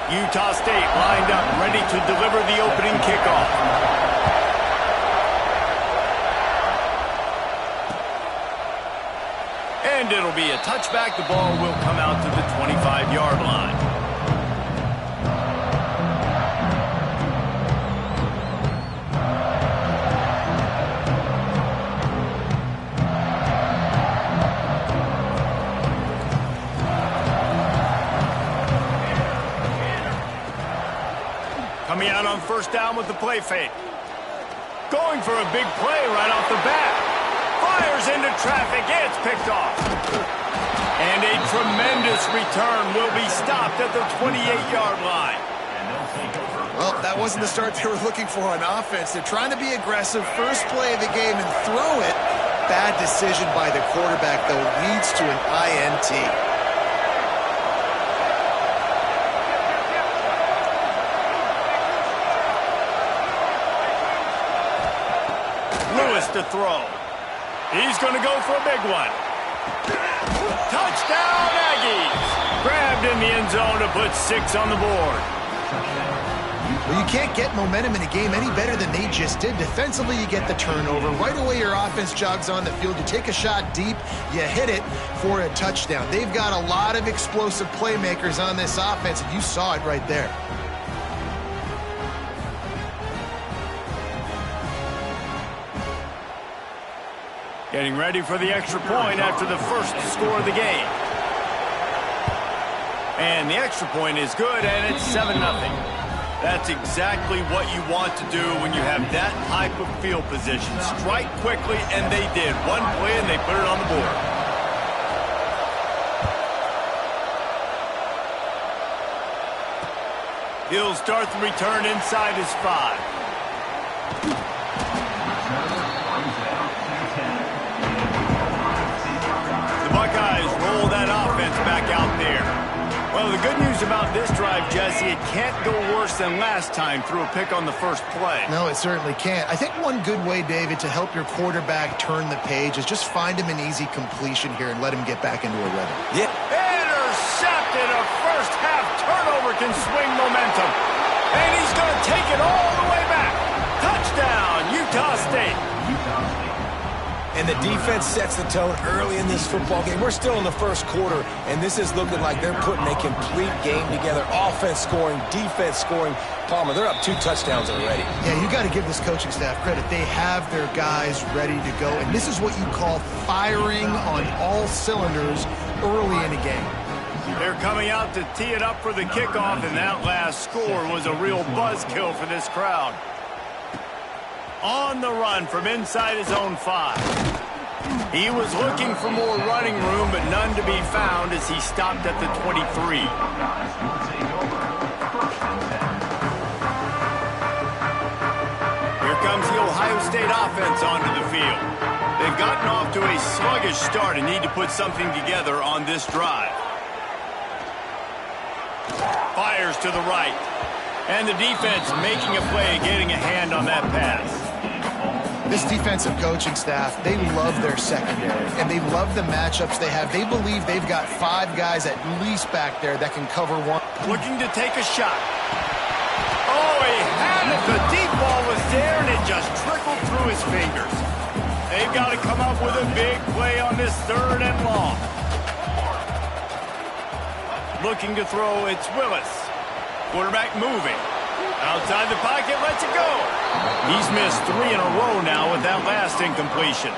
Utah State lined up, ready to deliver the opening kickoff. And it'll be a touchback. The ball will come out to the 25-yard line. Coming out on first down with the play fake. Going for a big play right off the bat. Fires into traffic. It's picked off. And a tremendous return will be stopped at the 28-yard line. Well, that wasn't the start they were looking for on offense. They're trying to be aggressive. First play of the game and throw it. Bad decision by the quarterback, though, leads to an INT. To throw. He's going to go for a big one. Touchdown, Aggies! Grabbed in the end zone to put 6 on the board. Well, you can't get momentum in a game any better than they just did. Defensively, you get the turnover. Right away, your offense jogs on the field. You take a shot deep, you hit it for a touchdown. They've got a lot of explosive playmakers on this offense, and you saw it right there. Getting ready for the extra point after the first score of the game. And the extra point is good, and it's 7-0. That's exactly what you want to do when you have that type of field position. Strike quickly, and they did. One play, and they put it on the board. He'll start the return inside his 5. Buckeyes roll that offense back out there. Well, the good news about this drive, Jesse, it can't go worse than last time through a pick on the first play. No, it certainly can't. I think one good way, David, to help your quarterback turn the page is just find him an easy completion here and let him get back into a rhythm. Yeah. Intercepted. A first-half turnover can swing momentum. And he's going to take it all the way back. Touchdown, Utah State. And the defense sets the tone early in this football game. We're still in the first quarter, and this is looking like they're putting a complete game together. Offense scoring, defense scoring. Palmer, they're up 2 touchdowns already. Yeah, you got to give this coaching staff credit. They have their guys ready to go, and this is what you call firing on all cylinders early in a game. They're coming out to tee it up for the kickoff, and that last score was a real buzzkill for this crowd. On the run from inside his own 5. He was looking for more running room, but none to be found as he stopped at the 23. Here comes the Ohio State offense onto the field. They've gotten off to a sluggish start and need to put something together on this drive. Fires to the right. And the defense making a play, getting a hand on that pass. This defensive coaching staff, they love their secondary, and they love the matchups they have. They believe they've got 5 guys at least back there that can cover one. Looking to take a shot. Oh, he had it. The deep ball was there, and it just trickled through his fingers. They've got to come up with a big play on this 3rd and long. Looking to throw, it's Willis. Quarterback moving. Outside the pocket, lets it go. He's missed 3 in a row now with that last incompletion.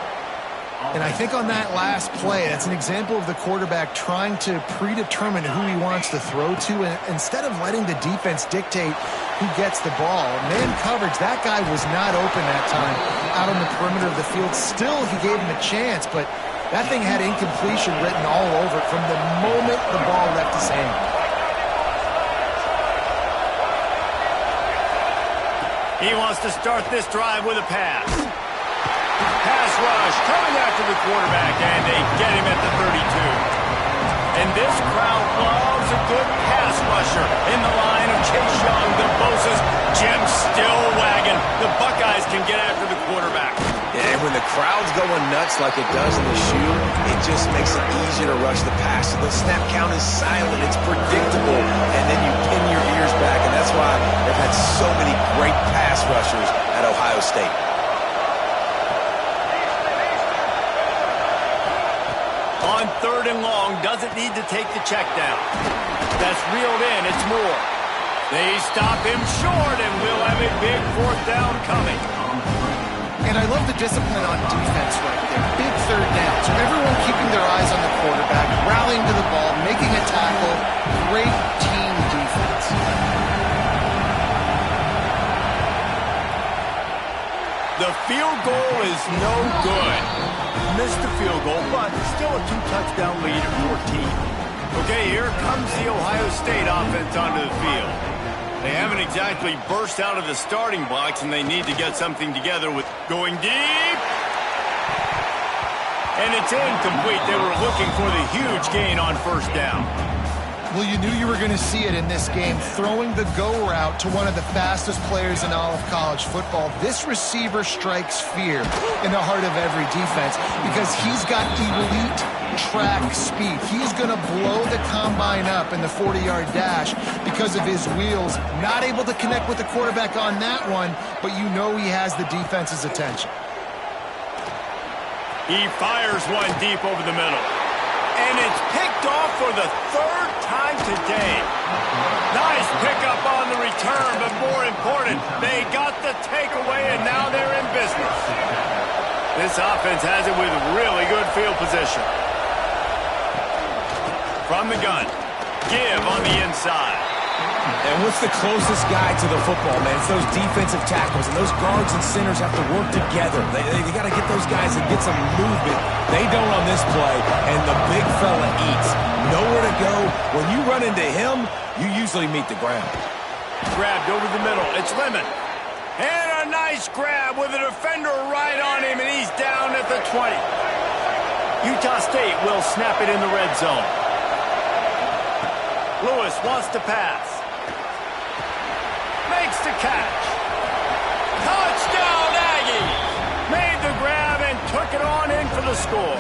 And I think on that last play, that's an example of the quarterback trying to predetermine who he wants to throw to, and instead of letting the defense dictate who gets the ball. Man coverage, that guy was not open that time out on the perimeter of the field. Still, he gave him a chance, but that thing had incompletion written all over it from the moment the ball left his hand. He wants to start this drive with a pass. Pass rush coming after the quarterback, and they get him at the 32. And this crowd loves a good pass rusher in the line of Chase Young, the Bosa's. Jim still wagging. The Buckeyes can get after the quarterback. And when the crowd's going nuts like it does in the shoe, it just makes it easier to rush the pass. So the snap count is silent. It's predictable. And then you pin your ears back. And that's why they've had so many great pass rushers at Ohio State. On 3rd and long, doesn't need to take the check down. That's reeled in. It's Moore. They stop him short, and we'll have a big 4th down coming. And I love the discipline on defense right there. Big 3rd down. So everyone keeping their eyes on the quarterback, rallying to the ball, making a tackle. Great team defense. The field goal is no good. Missed the field goal, but still a 2-touchdown lead at 14. Okay, here comes the Ohio State offense onto the field. They haven't exactly burst out of the starting blocks, and they need to get something together with going deep. And it's incomplete. They were looking for the huge gain on 1st down. Well, you knew you were going to see it in this game, throwing the go route to one of the fastest players in all of college football. This receiver strikes fear in the heart of every defense because he's got elite track speed. He's going to blow the combine up in the 40-yard dash because of his wheels. Not able to connect with the quarterback on that one, but you know he has the defense's attention. He fires one deep over the middle. And it's picked off for the 3rd time today. Nice pickup on the return, but more important, they got the takeaway, and now they're in business. This offense has it with really good field position. From the gun, give on the inside. And what's the closest guy to the football, man? It's those defensive tackles, and those guards and centers have to work together. They got to get those guys and get some movement. They don't on this play, and the big fella eats. Nowhere to go. When you run into him, you usually meet the ground. Grabbed over the middle. It's Lemon. And a nice grab with a defender right on him, and he's down at the 20. Utah State will snap it in the red zone. Lewis wants to pass. Makes the catch. Touchdown, Aggies! Made the grab and took it on in for the score.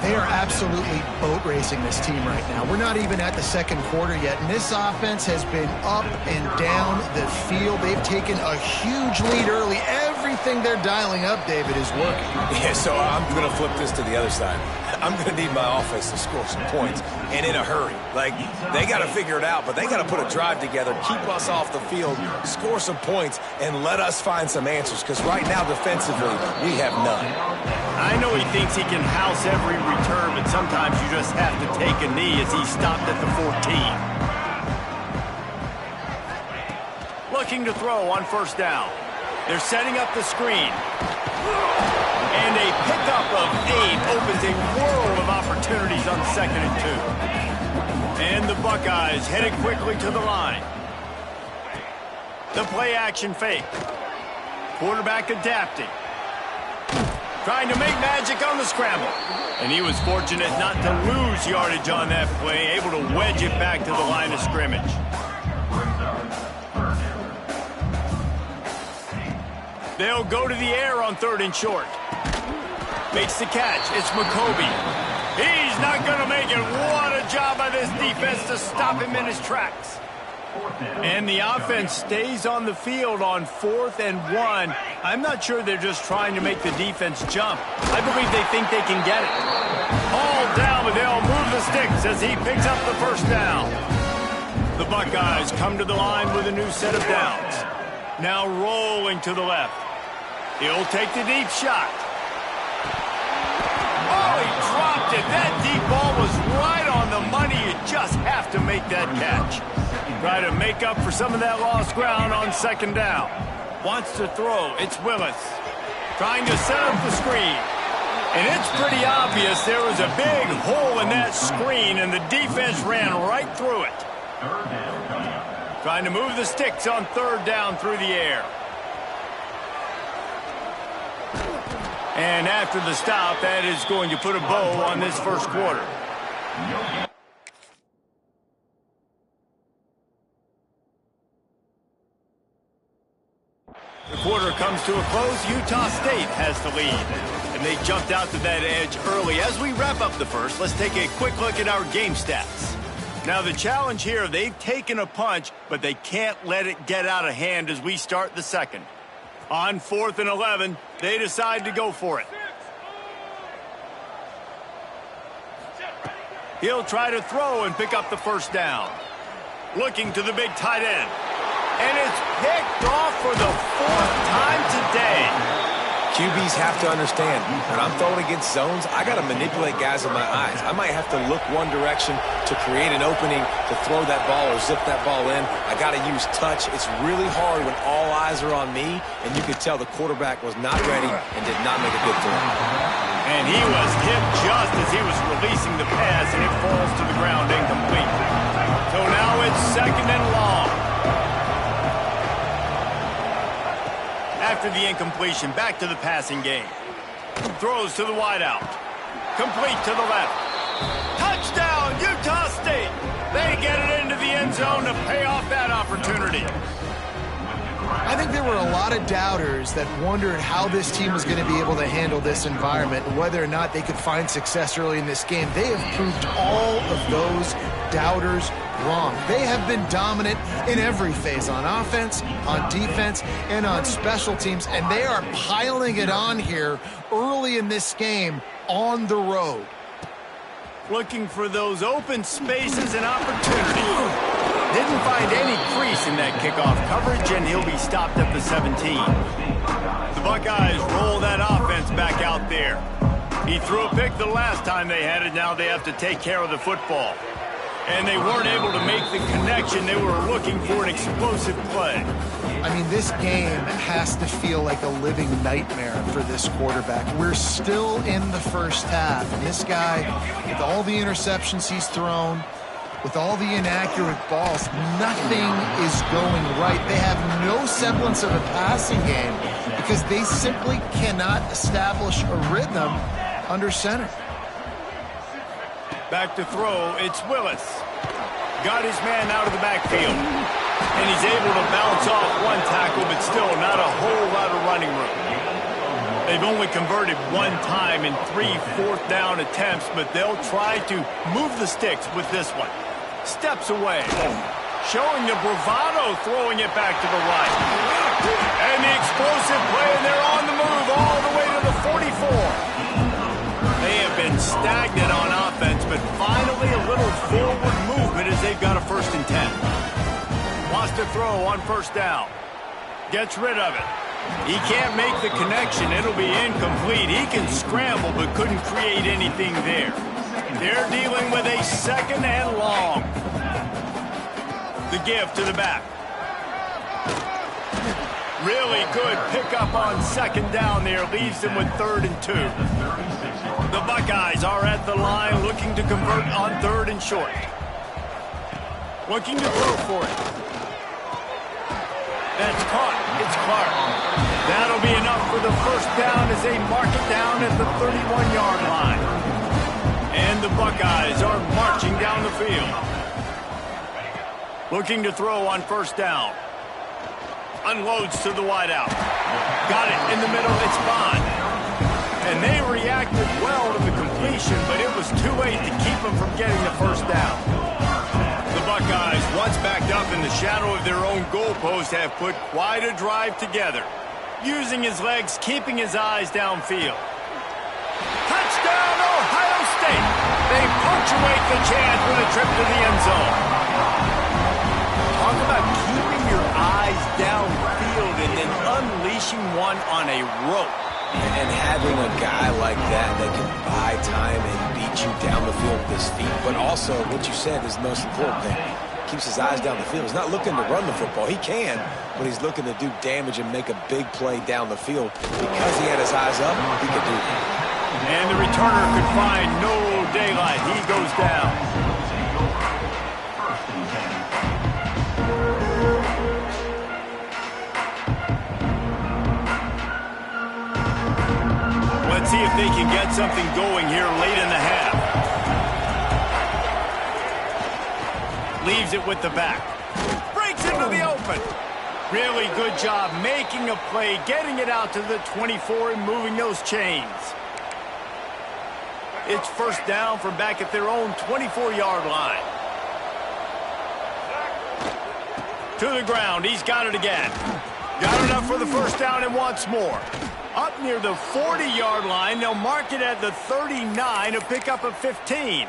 They are absolutely boat racing this team right now. We're not even at the 2nd quarter yet, and this offense has been up and down the field. They've taken a huge lead early. Everything they're dialing up, David, is working. Yeah, so I'm going to flip this to the other side. I'm going to need my offense to score some points, and in a hurry. Like, they got to figure it out, but they got to put a drive together, keep us off the field, score some points, and let us find some answers, because right now, defensively, we have none. I know he thinks he can house every return, but sometimes you just have to take a knee as he stopped at the 14. Looking to throw on 1st down. They're setting up the screen. And a pickup of 8 opens a world of opportunities on 2nd and 2. And the Buckeyes headed quickly to the line. The play action fake. Quarterback adapting. Trying to make magic on the scramble. And he was fortunate not to lose yardage on that play, able to wedge it back to the line of scrimmage. They'll go to the air on 3rd and short. Makes the catch. It's McCoby. He's not going to make it. What a job by this defense to stop him in his tracks. And the offense stays on the field on 4th and 1. I'm not sure they're just trying to make the defense jump. I believe they think they can get it. All down, but they'll move the sticks as he picks up the 1st down. The Buckeyes come to the line with a new set of downs. Now rolling to the left. He'll take the deep shot. Oh, he dropped it. That deep ball was right on the money. You just have to make that catch. Try to make up for some of that lost ground on 2nd down. Wants to throw. It's Willis. Trying to set up the screen. And it's pretty obvious there was a big hole in that screen, and the defense ran right through it. Trying to move the sticks on 3rd down through the air. And after the stop, that is going to put a bow on this 1st quarter. The quarter comes to a close. Utah State has the lead. And they jumped out to that edge early. As we wrap up the first, let's take a quick look at our game stats. Now the challenge here, they've taken a punch, but they can't let it get out of hand as we start the second. On 4th and 11, they decide to go for it. He'll try to throw and pick up the first down. Looking to the big tight end. And it's picked off for the 4th time today. QBs have to understand, when I'm throwing against zones, I got to manipulate guys in my eyes. I might have to look one direction to create an opening to throw that ball or zip that ball in. I got to use touch. It's really hard when all eyes are on me, and you could tell the quarterback was not ready and did not make a good throw. And he was hit just as he was releasing the pass, and it falls to the ground incomplete. So now it's 2nd and long. After the incompletion, back to the passing game. Throws to the wideout. Complete to the left. Touchdown, Utah State. They get it into the end zone to pay off that opportunity. I think there were a lot of doubters that wondered how this team was going to be able to handle this environment and whether or not they could find success early in this game. They have proved all of those doubters wrong. They have been dominant in every phase, on offense, on defense, and on special teams, and they are piling it on here early in this game on the road. Looking for those open spaces and opportunities. Didn't find any crease in that kickoff coverage, and he'll be stopped at the 17. The Buckeyes roll that offense back out there. He threw a pick the last time they had it. Now they have to take care of the football. And they weren't able to make the connection. They were looking for an explosive play. I mean, this game has to feel like a living nightmare for this quarterback. We're still in the first half, and this guy, with all the interceptions he's thrown, with all the inaccurate balls, nothing is going right. They have no semblance of a passing game because they simply cannot establish a rhythm under center. Back to throw, it's Willis. Got his man out of the backfield. And he's able to bounce off one tackle, but still not a whole lot of running room. They've only converted one time in 3 fourth-down attempts, but they'll try to move the sticks with this one. Steps away. Showing the bravado, throwing it back to the right. And the explosive play, and they're on the move all the way to the 44. They have been stagnant on offense, but finally a little forward movement as they've got a 1st and 10. Wants to throw on 1st down. Gets rid of it. He can't make the connection. It'll be incomplete. He can scramble, but couldn't create anything there. They're dealing with a 2nd and long. The give to the back. Really good pickup on 2nd down there. Leaves them with 3rd and 2. The Buckeyes are at the line looking to convert on 3rd and short. Looking to throw for it. That's caught. It's Clark. That'll be enough for the 1st down as they mark it down at the 31-yard line. And the Buckeyes are marching down the field. Looking to throw on 1st down. Unloads to the wideout. Got it in the middle. It's Bond. And they reacted well to the completion, but it was too late to keep them from getting the 1st down. The Buckeyes, once backed up in the shadow of their own goalpost, have put quite a drive together. Using his legs, keeping his eyes downfield. Touchdown, Ohio State! They punctuate the chance with a trip to the end zone. Talk about keeping your eyes downfield and then unleashing one on a rope. And having a guy like that can buy time and beat you down the field with his feet, but also what you said is the most important thing. Keeps his eyes down the field. He's not looking to run the football. He can, but he's looking to do damage and make a big play down the field. Because he had his eyes up, he could do that. And the returner could find no daylight. He goes down. Let's see if they can get something going here late in the half. Leaves it with the back. Breaks into the open. Really good job making a play, getting it out to the 24 and moving those chains. It's first down from back at their own 24-yard line. To the ground, he's got it again. Got enough for the first down and wants more. Up near the 40-yard line, they'll mark it at the 39, a pickup of 15.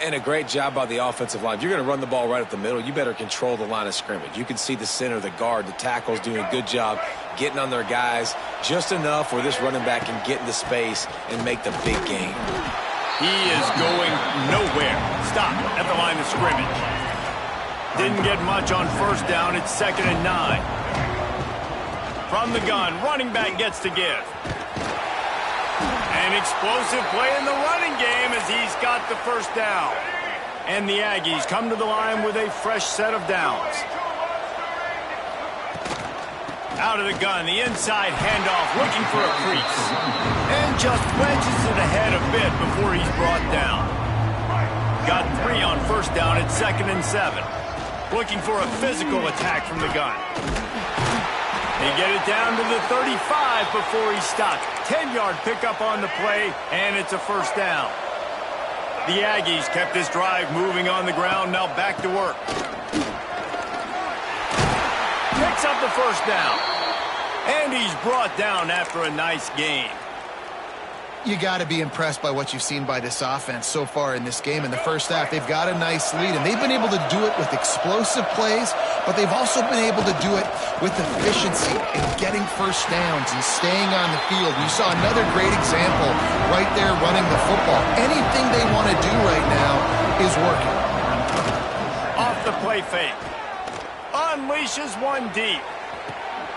And a great job by the offensive line. If you're going to run the ball right up the middle, you better control the line of scrimmage. You can see the center, the guard, the tackles doing a good job getting on their guys just enough where this running back can get into space and make the big game. He is going nowhere. Stop at the line of scrimmage. Didn't get much on first down. It's 2nd and 9. From the gun, running back gets to give. An explosive play in the running game as he's got the first down. And the Aggies come to the line with a fresh set of downs. Out of the gun, the inside handoff, looking for a crease. And just wedges it ahead a bit before he's brought down. Got 3 on first down at 2nd and 7. Looking for a physical attack from the gun. They get it down to the 35 before he's stopped. 10-yard pickup on the play, and it's a first down. The Aggies kept this drive moving on the ground, now back to work. Picks up the first down. And he's brought down after a nice gain. You got to be impressed by what you've seen by this offense so far in this game. In the first half, they've got a nice lead, and they've been able to do it with explosive plays, but they've also been able to do it with efficiency and getting first downs and staying on the field. You saw another great example right there running the football. Anything they want to do right now is working. Off the play fake. Unleashes one deep.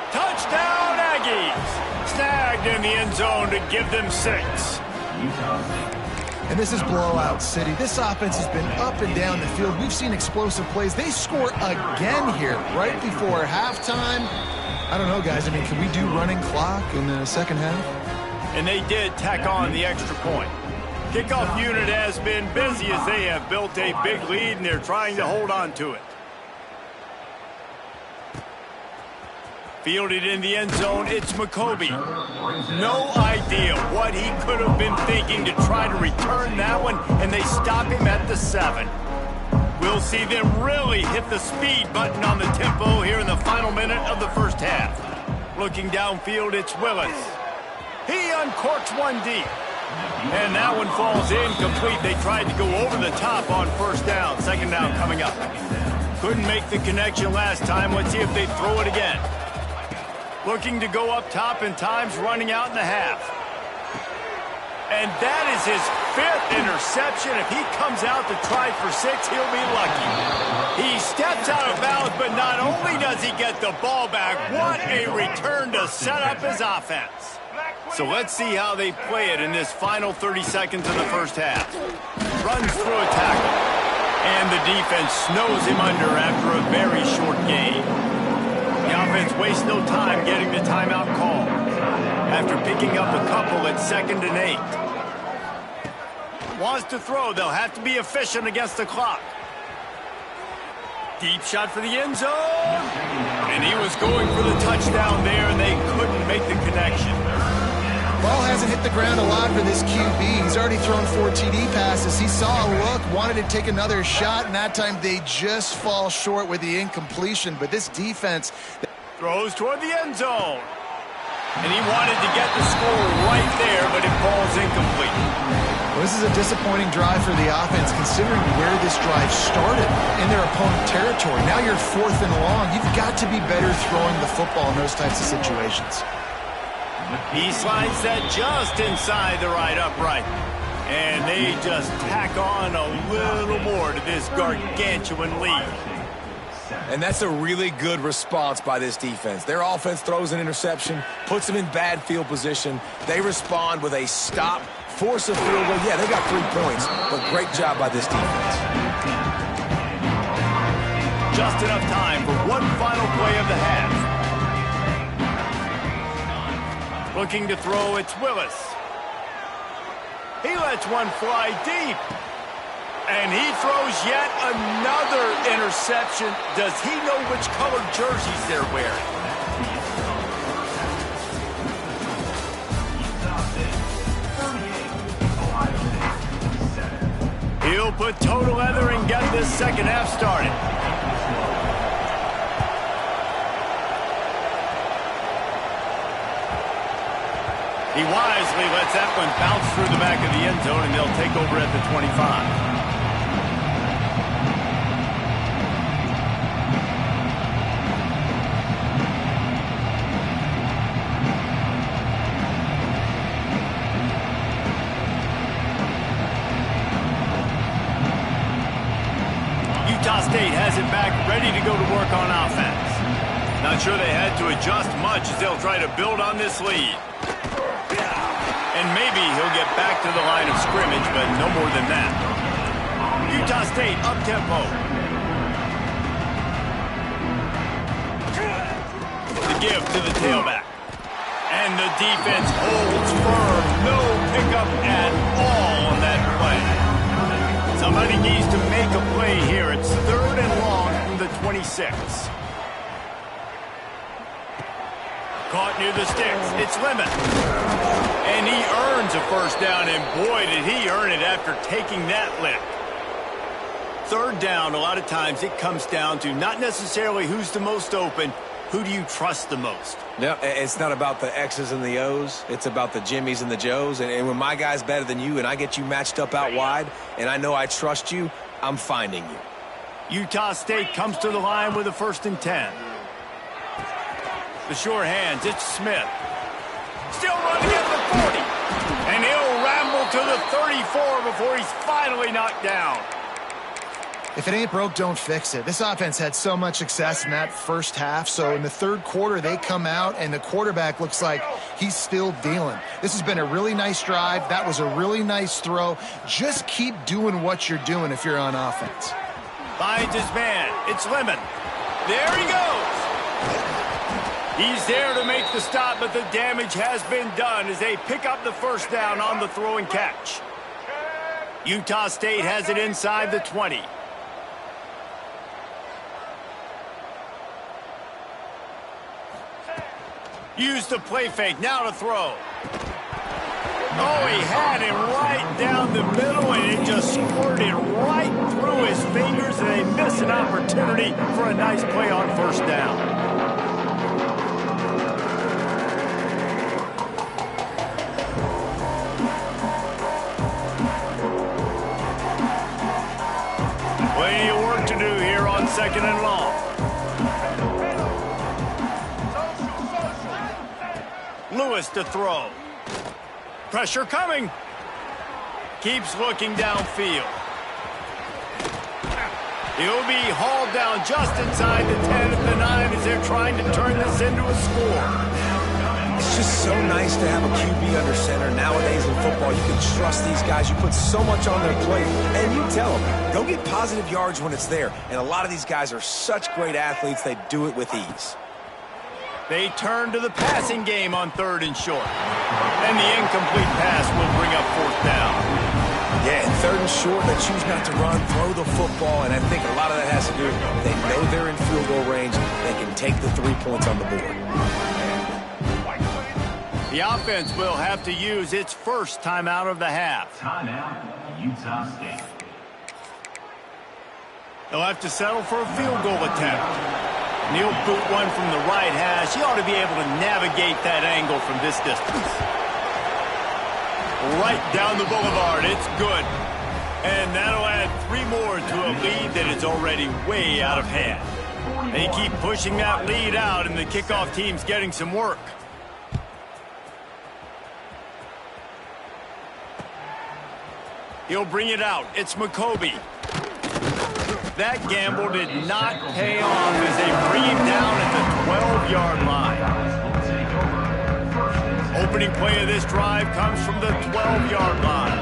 Touchdown, Aggies! Snagged in the end zone to give them 6. And this is blowout city. This offense has been up and down the field. We've seen explosive plays. They score again here right before halftime. I don't know, guys. I mean, can we do running clock in the second half? And they did tack on the extra point. Kickoff unit has been busy as they have built a big lead, and they're trying to hold on to it. Fielded in the end zone, it's McCoby. No idea what he could have been thinking to try to return that one, and they stop him at the 7. We'll see them really hit the speed button on the tempo here in the final minute of the first half. Looking downfield, it's Willis. He uncorks one deep. And that one falls incomplete. They tried to go over the top on first down. Second down coming up. Couldn't make the connection last time. Let's see if they throw it again. Looking to go up top, and time's running out in the half. And that is his 5th interception. If he comes out to try for 6, he'll be lucky. He steps out of bounds, but not only does he get the ball back, what a return to set up his offense. So let's see how they play it in this final 30 seconds of the first half. Runs through a tackle. And the defense snows him under after a very short gain. The offense wastes no time getting the timeout call. After picking up a couple at 2nd and 8. Wants to throw. They'll have to be efficient against the clock. Deep shot for the end zone. And he was going for the touchdown there, and they couldn't make the connection. Ball hasn't hit the ground a lot for this QB. He's already thrown 4 TD passes. He saw a look, wanted to take another shot, and that time they just fall short with the incompletion. But this defense throws toward the end zone. And he wanted to get the score right there, but it falls incomplete. Well, this is a disappointing drive for the offense, considering where this drive started in their opponent territory. Now you're 4th and long. You've got to be better throwing the football in those types of situations. He slides that just inside the right upright. And they just tack on a little more to this gargantuan lead. And that's a really good response by this defense. Their offense throws an interception, puts them in bad field position. They respond with a stop, force a field goal. Yeah, they got 3 points, but great job by this defense. Just enough time for one final play of the half. Looking to throw, it's Willis. He lets one fly deep. And he throws yet another interception. Does he know which colored jerseys they're wearing? He'll put total leather and get this second half started. He wisely lets that one bounce through the back of the end zone, and they'll take over at the 25. Utah State has it back, ready to go to work on offense. Not sure they had to adjust much as they'll try to build on this lead. And maybe he'll get back to the line of scrimmage, but no more than that. Utah State up-tempo. The give to the tailback. And the defense holds firm. No pickup at all on that play. Somebody needs to make a play here. It's 3rd and long from the 26. Caught near the sticks. It's Lemon. And he earns a first down, and boy, did he earn it after taking that lick. 3rd down, a lot of times it comes down to not necessarily who's the most open, who do you trust the most? No, it's not about the X's and the O's. It's about the Jimmies and the Joes. And when my guy's better than you and I get you matched up out wide and I know I trust you, I'm finding you. Utah State comes to the line with a 1st and 10. The sure hands, it's Smith. Still running at the 40. And he'll ramble to the 34 before he's finally knocked down. If it ain't broke, don't fix it. This offense had so much success in that first half, so in the 3rd quarter, they come out, and the quarterback looks like he's still dealing. This has been a really nice drive. That was a really nice throw. Just keep doing what you're doing if you're on offense. Finds his man. It's Lemon. There he goes. He's there to make the stop, but the damage has been done as they pick up the first down on the throw and catch. Utah State has it inside the 20. Use the play fake, now to throw. Oh, he had him right down the middle, and it just squirted right through his fingers, and they miss an opportunity for a nice play on first down. Plenty of work to do here on 2nd and long. Lewis to throw. Pressure coming. Keeps looking downfield. He'll be hauled down just inside the 10 at the 9 as they're trying to turn this into a score. It's just so nice to have a QB under center. Nowadays in football, you can trust these guys. You put so much on their plate, and you tell them, go get positive yards when it's there. And a lot of these guys are such great athletes, they do it with ease. They turn to the passing game on 3rd and short. And the incomplete pass will bring up 4th down. Yeah, 3rd and short, they choose not to run, throw the football, and I think a lot of that has to do with they know they're in field goal range. They can take the 3 points on the board. The offense will have to use its first timeout of the half. Timeout, Utah State. They'll have to settle for a field goal attempt. And he'll boot one from the right hash. He ought to be able to navigate that angle from this distance. Right down the boulevard. It's good. And that'll add 3 more to a lead that is already way out of hand. They keep pushing that lead out, and the kickoff team's getting some work. He'll bring it out. It's McCoby. That gamble did not pay off as they bring him down at the 12-yard line. Opening play of this drive comes from the 12-yard line.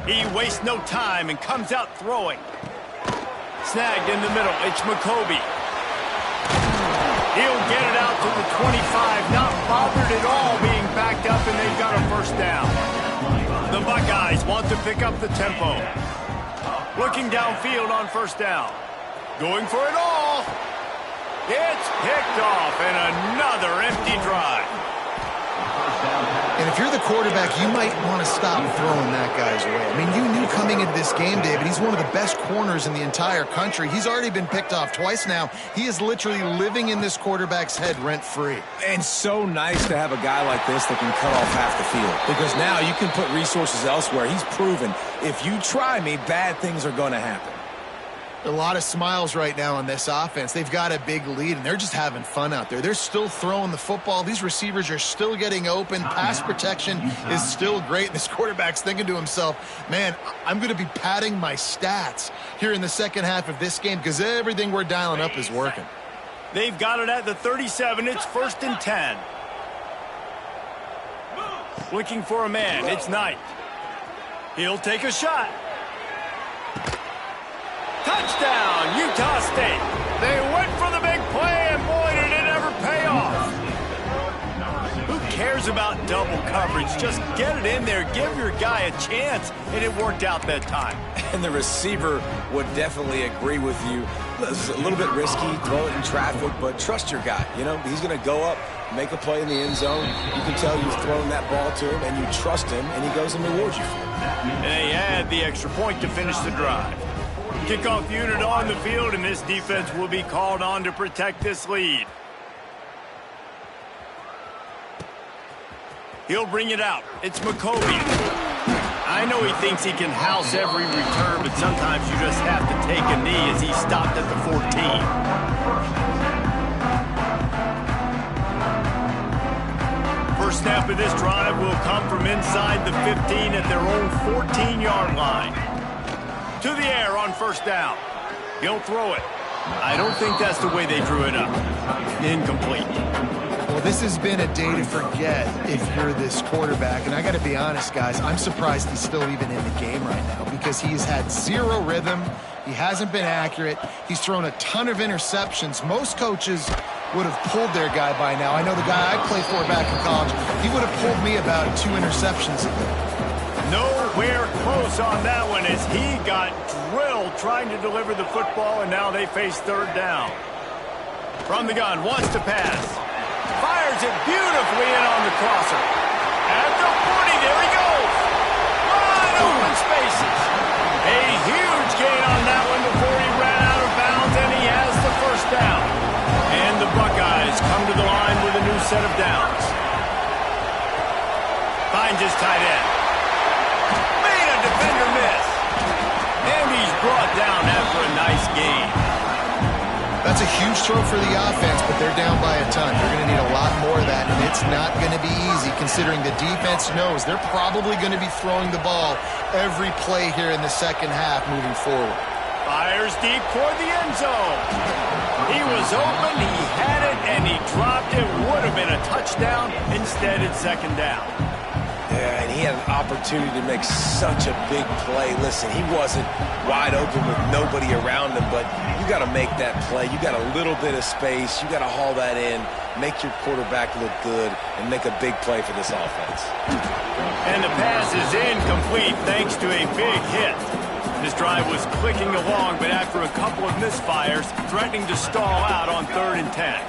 He wastes no time and comes out throwing. Snagged in the middle. It's McCoby. He'll get it out to the 25. Not bothered at all being backed up, and they've got a first down. The Buckeyes want to pick up the tempo. Looking downfield on first down. Going for it all. It's picked off, and another empty drive. And if you're the quarterback, you might want to stop throwing that guy's way. I mean, you knew coming into this game, David, he's one of the best corners in the entire country. He's already been picked off twice now. He is literally living in this quarterback's head rent-free. And so nice to have a guy like this that can cut off half the field. Because now you can put resources elsewhere. He's proven, if you try me, bad things are going to happen. A lot of smiles right now on this offense. They've got a big lead, and they're just having fun out there. They're still throwing the football. These receivers are still getting open. Pass protection is still great. This quarterback's thinking to himself, man, I'm going to be padding my stats here in the second half of this game because everything we're dialing up is working. They've got it at the 37. It's 1st and 10. Looking for a man. It's Knight. He'll take a shot. Touchdown, Utah State. They went for the big play, and boy, did it ever pay off. Who cares about double coverage? Just get it in there, give your guy a chance, and it worked out that time. And the receiver would definitely agree with you. This is a little bit risky, throw it in traffic, but trust your guy. You know, he's going to go up, make a play in the end zone. You can tell you've thrown that ball to him, and you trust him, and he goes and rewards you for it. And they add the extra point to finish the drive. Kickoff unit on the field, and this defense will be called on to protect this lead. He'll bring it out. It's McCovey. I know he thinks he can house every return, but sometimes you just have to take a knee as he stopped at the 14. First snap of this drive will come from inside the 15 at their own 14-yard line. To the air on first down. He'll throw it. I don't think that's the way they drew it up. Incomplete. Well, this has been a day to forget if you're this quarterback. And I got to be honest, guys, I'm surprised he's still even in the game right now because he's had zero rhythm. He hasn't been accurate. He's thrown a ton of interceptions. Most coaches would have pulled their guy by now. I know the guy I played for back in college, he would have pulled me about 2 interceptions ago. Nowhere close on that one as he got drilled trying to deliver the football, and now they face third down. From the gun, wants to pass. Fires it beautifully in on the crosser. At the 40, there he goes. Wide open spaces. A huge gain on that one before he ran out of bounds, and he has the first down. And the Buckeyes come to the line with a new set of downs. Finds his tight end. Defender miss. And he's brought down after a nice gain. That's a huge throw for the offense, but they're down by a ton. They're going to need a lot more of that, and it's not going to be easy considering the defense knows they're probably going to be throwing the ball every play here in the second half moving forward. Fires deep toward the end zone. He was open, he had it, and he dropped it. Would have been a touchdown. Instead, it's second down. Yeah, and he had an opportunity to make such a big play. Listen, he wasn't wide open with nobody around him, but you got to make that play. You got a little bit of space. You got to haul that in, make your quarterback look good, and make a big play for this offense. And the pass is incomplete thanks to a big hit. This drive was clicking along, but after a couple of misfires, threatening to stall out on 3rd and 10.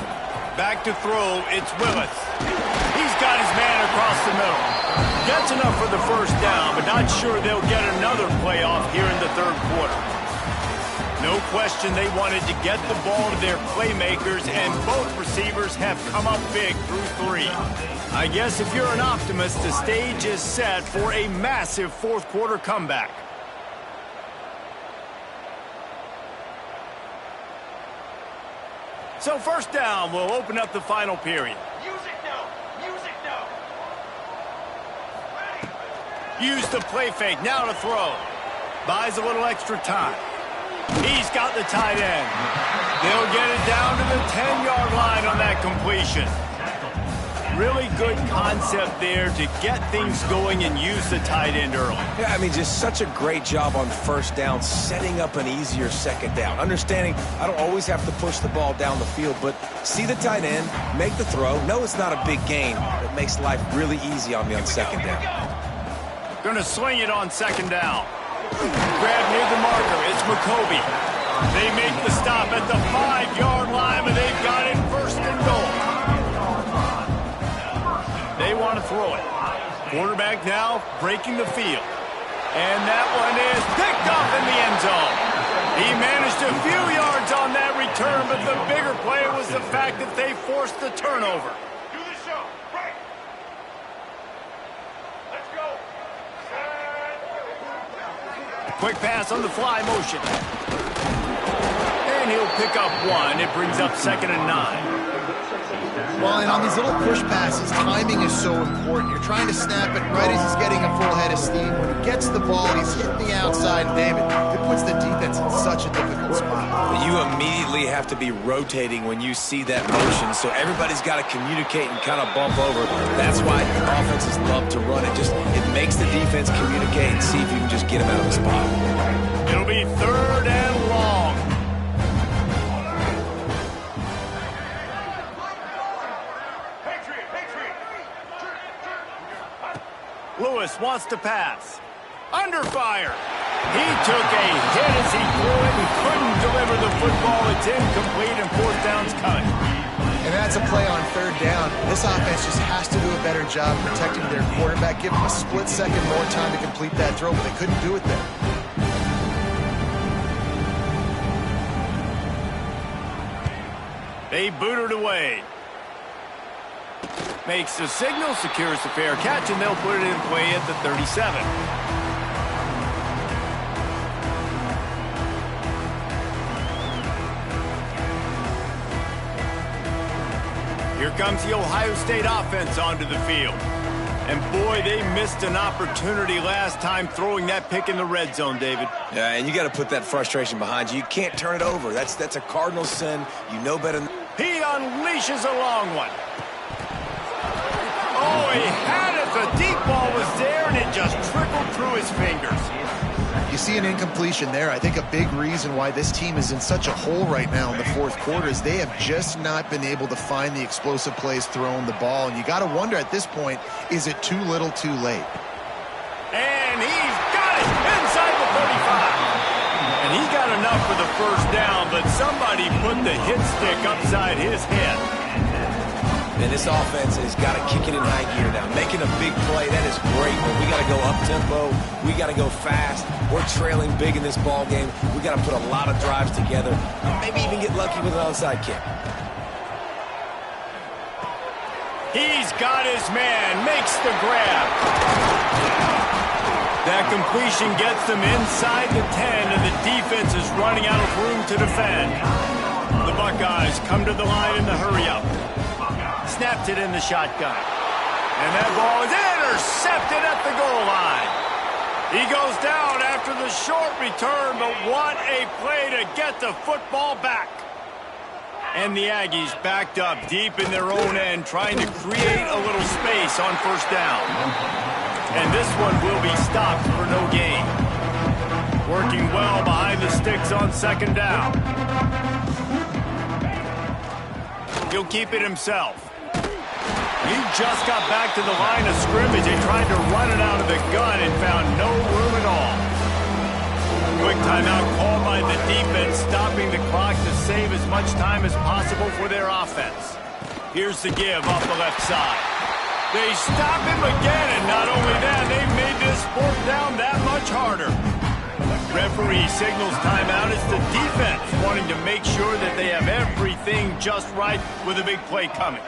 Back to throw, it's Willis. He's got his man across the middle. Gets enough for the first down, but not sure they'll get another playoff here in the third quarter. No question they wanted to get the ball to their playmakers, and both receivers have come up big through 3. I guess if you're an optimist, the stage is set for a massive fourth quarter comeback. So first down will open up the final period. Use the play fake, now to throw. Buys a little extra time. He's got the tight end. They'll get it down to the 10-yard line on that completion. Really good concept there to get things going and use the tight end early. Yeah, I mean, just such a great job on first down, setting up an easier second down. Understanding I don't always have to push the ball down the field, but see the tight end, make the throw. No, it's not a big gain, but it makes life really easy on me on second down. Going to sling it on second down. Grab near the marker. It's McCoby. They make the stop at the 5-yard line, but they've got it first and goal. They want to throw it. Quarterback now breaking the field. And that one is picked up in the end zone. He managed a few yards on that return, but the bigger play was the fact that they forced the turnover. Do the show. Right. Let's go. Quick pass on the fly motion. And he'll pick up one. It brings up 2nd and 9. Well, and on these little push passes, timing is so important. You're trying to snap it right as he's getting a full head of steam. When he gets the ball, he's hitting the outside, David. It puts the defense in such a difficult spot. You immediately have to be rotating when you see that motion, so everybody's got to communicate and kind of bump over. That's why offenses love to run it. It makes the defense communicate and see if you can just get them out of the spot. It'll be 3rd and long. Lewis wants to pass. Under fire. He took a hit as he threw it and couldn't deliver the football. It's incomplete and 4th down's coming. And that's a play on 3rd down. This offense just has to do a better job protecting their quarterback. Give him a split second more time to complete that throw, but they couldn't do it there. They boot it away. Makes the signal, secures the fair catch, and they'll put it in play at the 37. Here comes the Ohio State offense onto the field. And boy, they missed an opportunity last time throwing that pick in the red zone, David. Yeah, and you got to put that frustration behind you. You can't turn it over. That's a cardinal sin. You know better than... He unleashes a long one. Oh, he had it. The deep ball was there, and it just trickled through his fingers. You see an incompletion there. I think a big reason why this team is in such a hole right now in the 4th quarter is they have just not been able to find the explosive plays throwing the ball. And you got to wonder at this point, is it too little too late? And he's got it inside the 35. And he got enough for the 1st down, but somebody put the hit stick upside his head. And this offense has got to kick it in high gear now. Making a big play, that is great, but we got to go up-tempo. We got to go fast. We're trailing big in this ball game. We got to put a lot of drives together. Maybe even get lucky with an onside kick. He's got his man. Makes the grab. That completion gets them inside the 10, and the defense is running out of room to defend. The Buckeyes come to the line in the hurry-up. Snapped it in the shotgun. And that ball is intercepted at the goal line. He goes down after the short return, but what a play to get the football back. And the Aggies backed up deep in their own end, trying to create a little space on 1st down. And this one will be stopped for no gain. Working well behind the sticks on 2nd down. He'll keep it himself. He just got back to the line of scrimmage. He tried to run it out of the gun and found no room at all. Quick timeout called by the defense, stopping the clock to save as much time as possible for their offense. Here's the give off the left side. They stop him again, and not only that, they've made this 4th down that much harder. Referee signals timeout. It's the defense wanting to make sure that they have everything just right with a big play coming.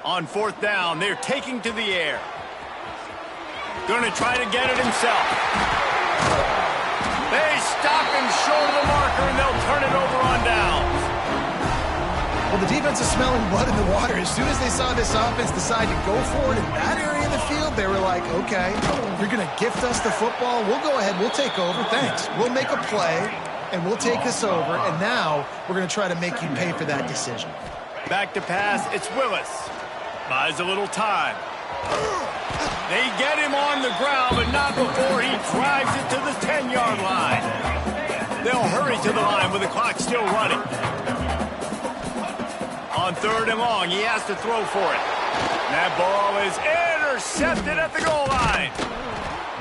On 4th down, they're taking to the air. Going to try to get it himself. They stop him short of the marker, and they'll turn it over on downs. Well, the defense is smelling blood in the water. As soon as they saw this offense decide to go for it in that area of the field, they were like, okay, you're going to gift us the football. We'll go ahead. We'll take over. Thanks. We'll make a play, and we'll take this over. And now we're going to try to make you pay for that decision. Back to pass. It's Willis. Buys a little time. They get him on the ground, but not before he drives it to the 10-yard line. They'll hurry to the line with the clock still running. On 3rd and long, he has to throw for it. And that ball is intercepted at the goal line.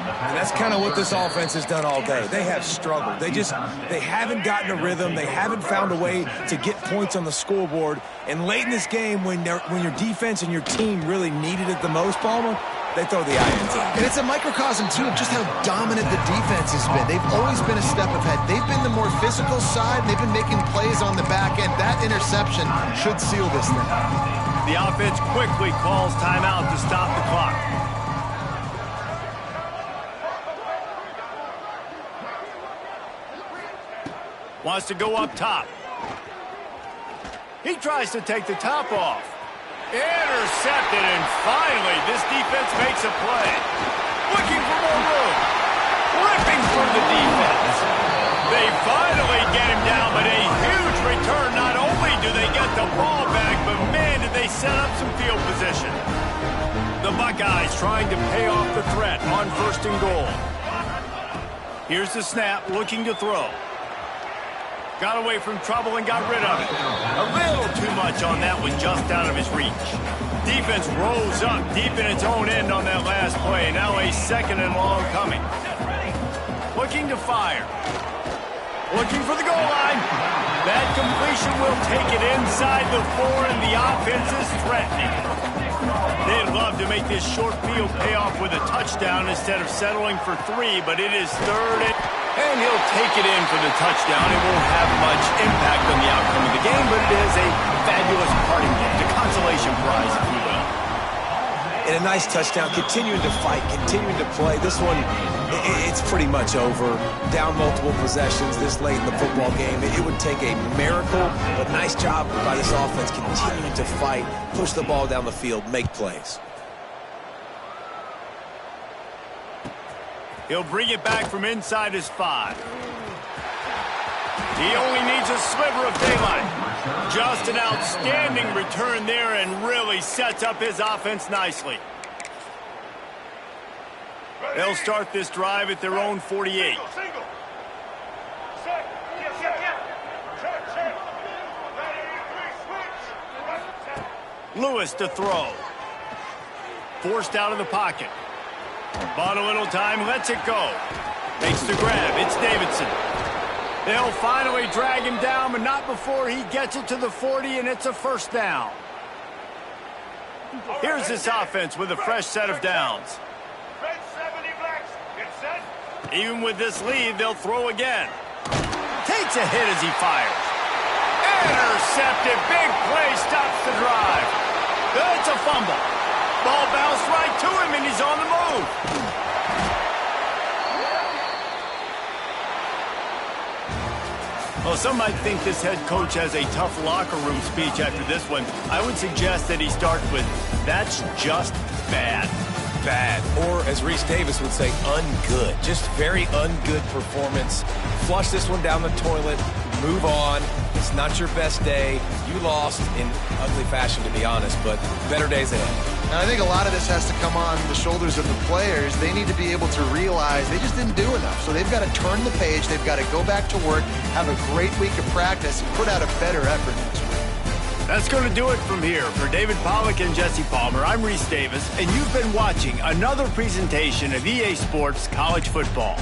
And that's kind of what this offense has done all day. They have struggled. They haven't gotten a rhythm. They haven't found a way to get points on the scoreboard. And late in this game, when your defense and your team really needed it the most, Palmer, they throw the irons in. And it's a microcosm, too, of just how dominant the defense has been. They've always been a step ahead. They've been the more physical side, and they've been making plays on the back end. That interception should seal this thing. The offense quickly calls timeout to stop the clock. Wants to go up top. He tries to take the top off. Intercepted, and finally, this defense makes a play. Looking for more room. Ripping through the defense. They finally get him down, but a huge return. Not only do they get the ball back, but man, did they set up some field position. The Buckeyes trying to pay off the threat on 1st and goal. Here's the snap, looking to throw. Got away from trouble and got rid of it. A little too much on that was just out of his reach. Defense rose up deep in its own end on that last play. Now a 2nd and long coming. Looking to fire. Looking for the goal line. That completion will take it inside the 4, and the offense is threatening. They'd love to make this short field pay off with a touchdown instead of settling for 3, but it is 3rd and he'll take it in for the touchdown. It won't have much impact on the outcome of the game, but it is a fabulous parting game, a consolation prize, if you will. And a nice touchdown, continuing to fight, continuing to play. This one, it's pretty much over. Down multiple possessions this late in the football game. It would take a miracle, but nice job by this offense continuing to fight, push the ball down the field, make plays. He'll bring it back from inside his 5. He only needs a sliver of daylight. Just an outstanding return there and really sets up his offense nicely. They'll start this drive at their own 48. Lewis to throw. Forced out of the pocket. Bought a little time, lets it go. Makes the grab, it's Davidson. They'll finally drag him down, but not before he gets it to the 40, and it's a 1st down. Here's this offense with a fresh set of downs. Even with this lead, they'll throw again. Takes a hit as he fires. Intercepted, big play, stops the drive. It's a fumble. Ball bounced right to him, and he's on the move. Well, some might think this head coach has a tough locker room speech after this one. I would suggest that he starts with, "That's just bad." Bad, or as Reese Davis would say, ungood. Just very ungood performance. Flush this one down the toilet, move on. It's not your best day. You lost in ugly fashion, to be honest, but better days ahead. And I think a lot of this has to come on the shoulders of the players. They need to be able to realize they just didn't do enough. So they've got to turn the page. They've got to go back to work, have a great week of practice, and put out a better effort next week. That's going to do it from here. For David Pollack and Jesse Palmer, I'm Reese Davis, and you've been watching another presentation of EA Sports College Football.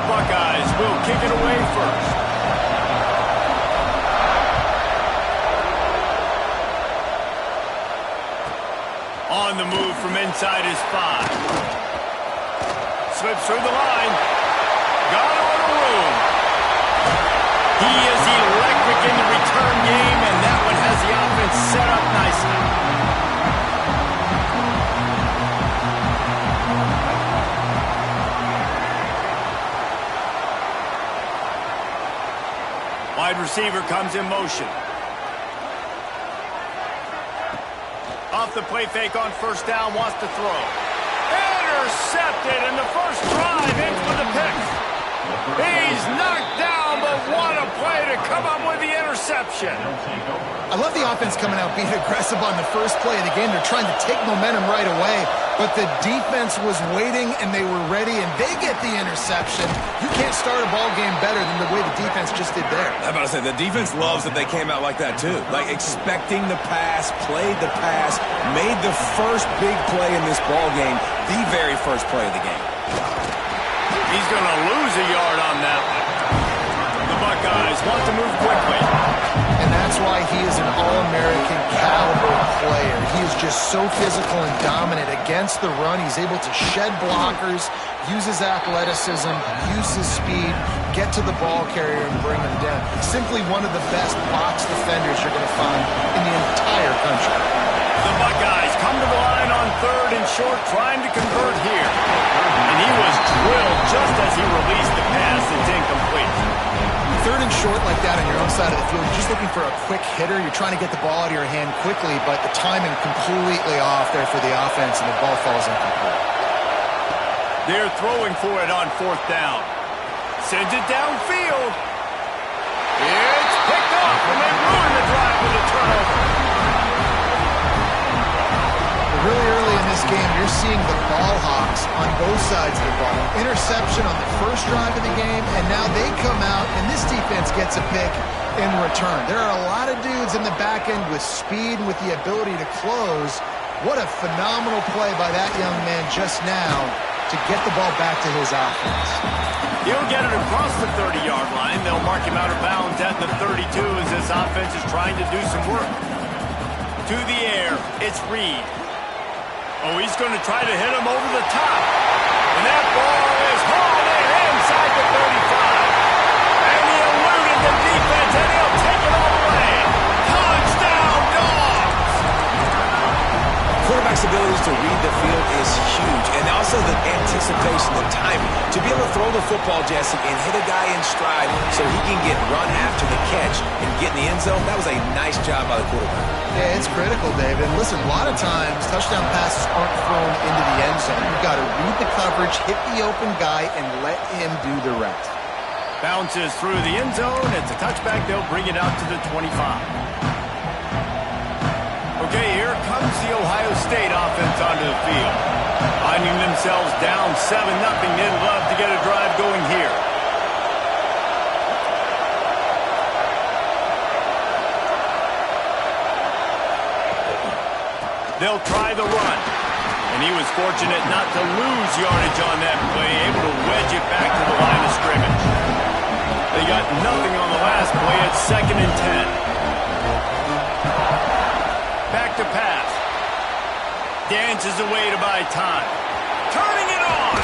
Buckeyes will kick it away first. On the move from inside his 5. Slips through the line. Got on a room. He is electric in the return game, and that one has the offense set up nicely. Wide receiver comes in motion. Off the play fake on first down, wants to throw. Intercepted, and the first drive ends with a pick. He's knocked down, but what a play to come up with the interception. I love the offense coming out being aggressive on the first play of the game. They're trying to take momentum right away, but the defense was waiting, and they were ready, and they get the interception. You can't start a ball game better than the way the defense just did there. I'm about to say, the defense loves that they came out like that, too. Like, expecting the pass, played the pass, made the first big play in this ball game, the very first play of the game. He's going to lose a yard on that one. The Buckeyes want to move quickly. And that's why he is an All-American caliber player. He is just so physical and dominant against the run. He's able to shed blockers, use his athleticism, use his speed, get to the ball carrier and bring him down. Simply one of the best box defenders you're going to find in the entire country. The Buckeyes come to the line on 3rd and short, trying to convert here. And he was drilled just as he released the pass. It's incomplete. 3rd and short like that on your own side of the field, you're just looking for a quick hitter. You're trying to get the ball out of your hand quickly, but the timing completely off there for the offense, and the ball falls incomplete. They're throwing for it on 4th down. Sends it downfield. It's picked off, and they ruin the drive with a turnover. Really early in this game, you're seeing the ball hawks on both sides of the ball. Interception on the first drive of the game, and now they come out, and this defense gets a pick in return. There are a lot of dudes in the back end with speed and with the ability to close. What a phenomenal play by that young man just now to get the ball back to his offense. He'll get it across the 30-yard line. They'll mark him out of bounds at the 32 as this offense is trying to do some work. To the air, it's Reed. Oh, he's going to try to hit him over the top. And that ball is hauled in inside the 35. And he eluded the defense, and he'll take it all the way. Touchdown, Dogs! Quarterback's abilities to read the field is huge, and also the anticipation, the timing. To be able to throw the football, Jesse, and hit a guy in stride so he can get run after the catch and get in the end zone, that was a nice job by the quarterback. Yeah, it's critical, David. Listen, a lot of times, touchdown passes aren't thrown into the end zone. You've got to read the coverage, hit the open guy, and let him do the rest. Bounces through the end zone. It's a touchback. They'll bring it out to the 25. Okay, here comes the Ohio State offense onto the field. Finding themselves down 7-0. They'd love to get a drive going here. They'll try the run. And he was fortunate not to lose yardage on that play, able to wedge it back to the line of scrimmage. They got nothing on the last play. It's 2nd and 10. Back to pass. Dances away to buy time. Turning it on.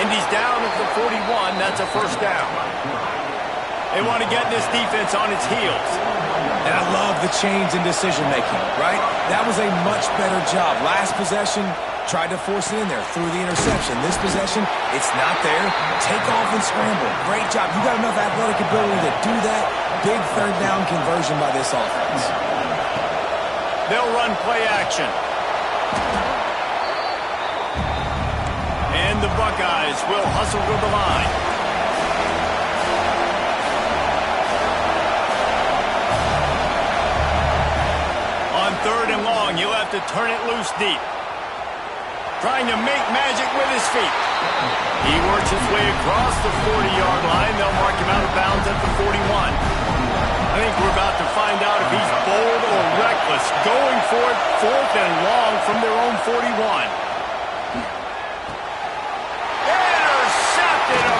And he's down at the 41. That's a first down. They want to get this defense on its heels. And I love the change in decision-making, right? That was a much better job. Last possession, tried to force it in there, threw the interception. This possession, it's not there. Take off and scramble. Great job. You got enough athletic ability to do that. Big 3rd down conversion by this offense. They'll run play action. And the Buckeyes will hustle to the line. On 3rd and long, he'll have to turn it loose deep. Trying to make magic with his feet. He works his way across the 40-yard line. They'll mark him out of bounds at the 41. I think we're about to find out if he's bold or reckless. Going for it, 4th and long from their own 41. Intercepted, a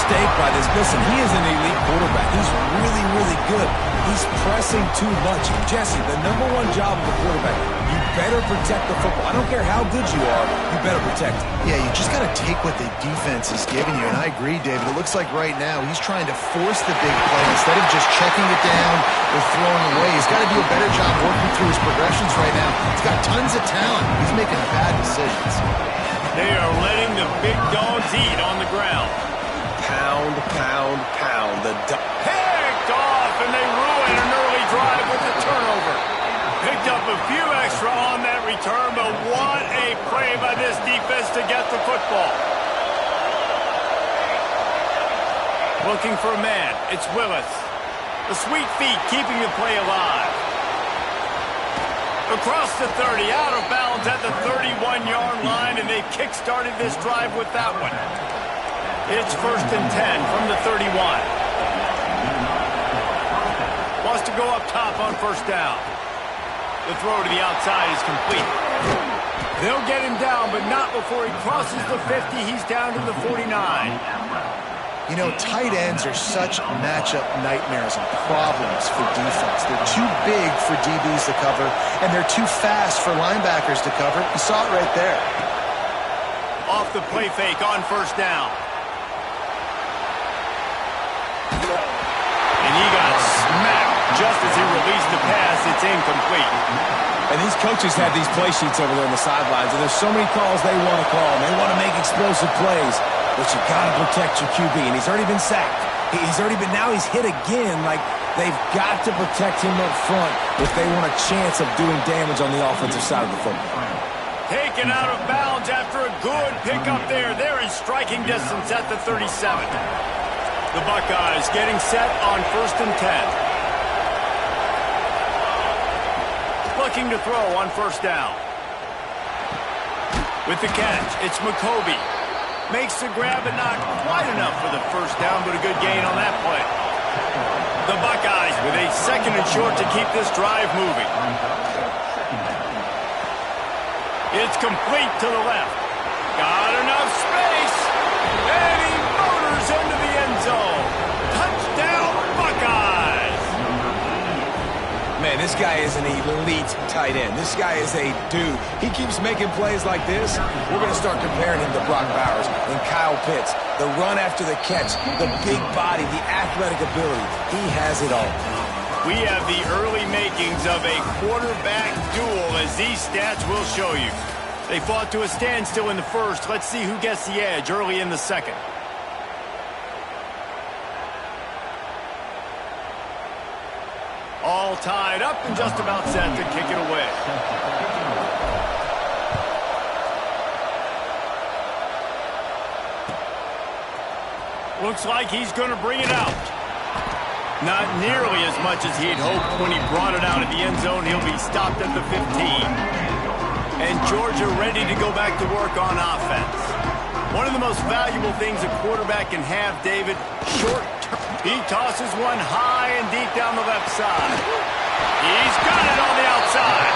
mistake by this. Listen, he is an elite quarterback. He's really, really good. He's pressing too much. Jesse, the number one job of a quarterback, you better protect the football. I don't care how good you are, you better protect it. Yeah, you just got to take what the defense is giving you, and I agree, David. It looks like right now he's trying to force the big play instead of just checking it down or throwing away. He's got to do a better job working through his progressions right now. He's got tons of talent. He's making bad decisions. They are letting the big dogs eat on the ground. Pound, pound, pound. Picked off, and they ruin an early drive with the turnover. Picked up a few extra on that return, but what a play by this defense to get the football. Looking for a man. It's Willis. The sweet feet keeping the play alive. Across the 30, out of bounds at the 31-yard line, and they kick-started this drive with that one. It's 1st and 10 from the 31. Wants to go up top on 1st down. The throw to the outside is complete. They'll get him down, but not before he crosses the 50. He's down to the 49. You know, tight ends are such matchup nightmares and problems for defense. They're too big for DBs to cover, and they're too fast for linebackers to cover. You saw it right there. Off the play fake on 1st down. And he got smacked just as he released the pass. It's incomplete. And these coaches have these play sheets over there on the sidelines, and there's so many calls they want to call, and they want to make explosive plays. But you got to protect your QB, and he's already been sacked. Now he's hit again. Like, they've got to protect him up front if they want a chance of doing damage on the offensive side of the football. Taken out of bounds after a good pickup there. They're in striking distance at the 37. The Buckeyes getting set on 1st and 10. Looking to throw on 1st down. With the catch, it's McCoby. Makes the grab, but not quite enough for the 1st down, but a good gain on that play. The Buckeyes with a 2nd and short to keep this drive moving. It's complete to the left. Got enough space. And he motors into the end zone. Touchdown, Buckeyes. Man, this guy is an elite tight end. This guy is a dude. He keeps making plays like this. We're going to start comparing him to Brock Bowers and Kyle Pitts. The run after the catch, the big body, the athletic ability. He has it all. We have the early makings of a quarterback duel, as these stats will show you. They fought to a standstill in the 1st. Let's see who gets the edge early in the 2nd. All tied up and just about set to kick it away. Looks like he's going to bring it out. Not nearly as much as he'd hoped when he brought it out at the end zone. He'll be stopped at the 15. And Georgia ready to go back to work on offense. One of the most valuable things a quarterback can have, David, short term. He tosses one high and deep down the left side. He's got it on the outside.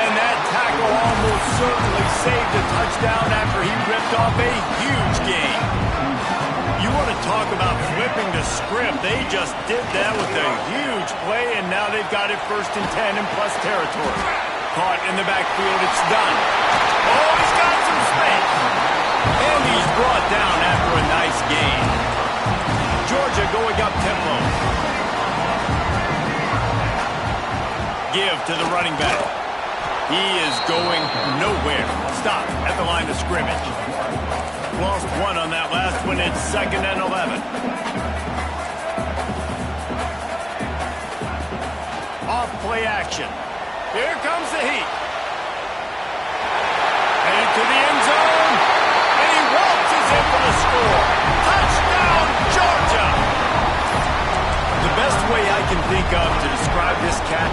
And that tackle almost certainly saved a touchdown after he ripped off a huge gain. You want to talk about flipping the script. They just did that with a huge play, and now they've got it 1st and 10 in plus territory. Caught in the backfield, it's done. Oh, he's got some space. And he's brought down after a nice gain. Georgia going up tempo. Give to the running back. He is going nowhere. Stop at the line of scrimmage. Lost one on that last one. It's 2nd and 11. Off play action. Here comes the heat. Headed to the end zone. And he waltzes in for the score. Touchdown, Georgia! The best way I can think of to describe this cat,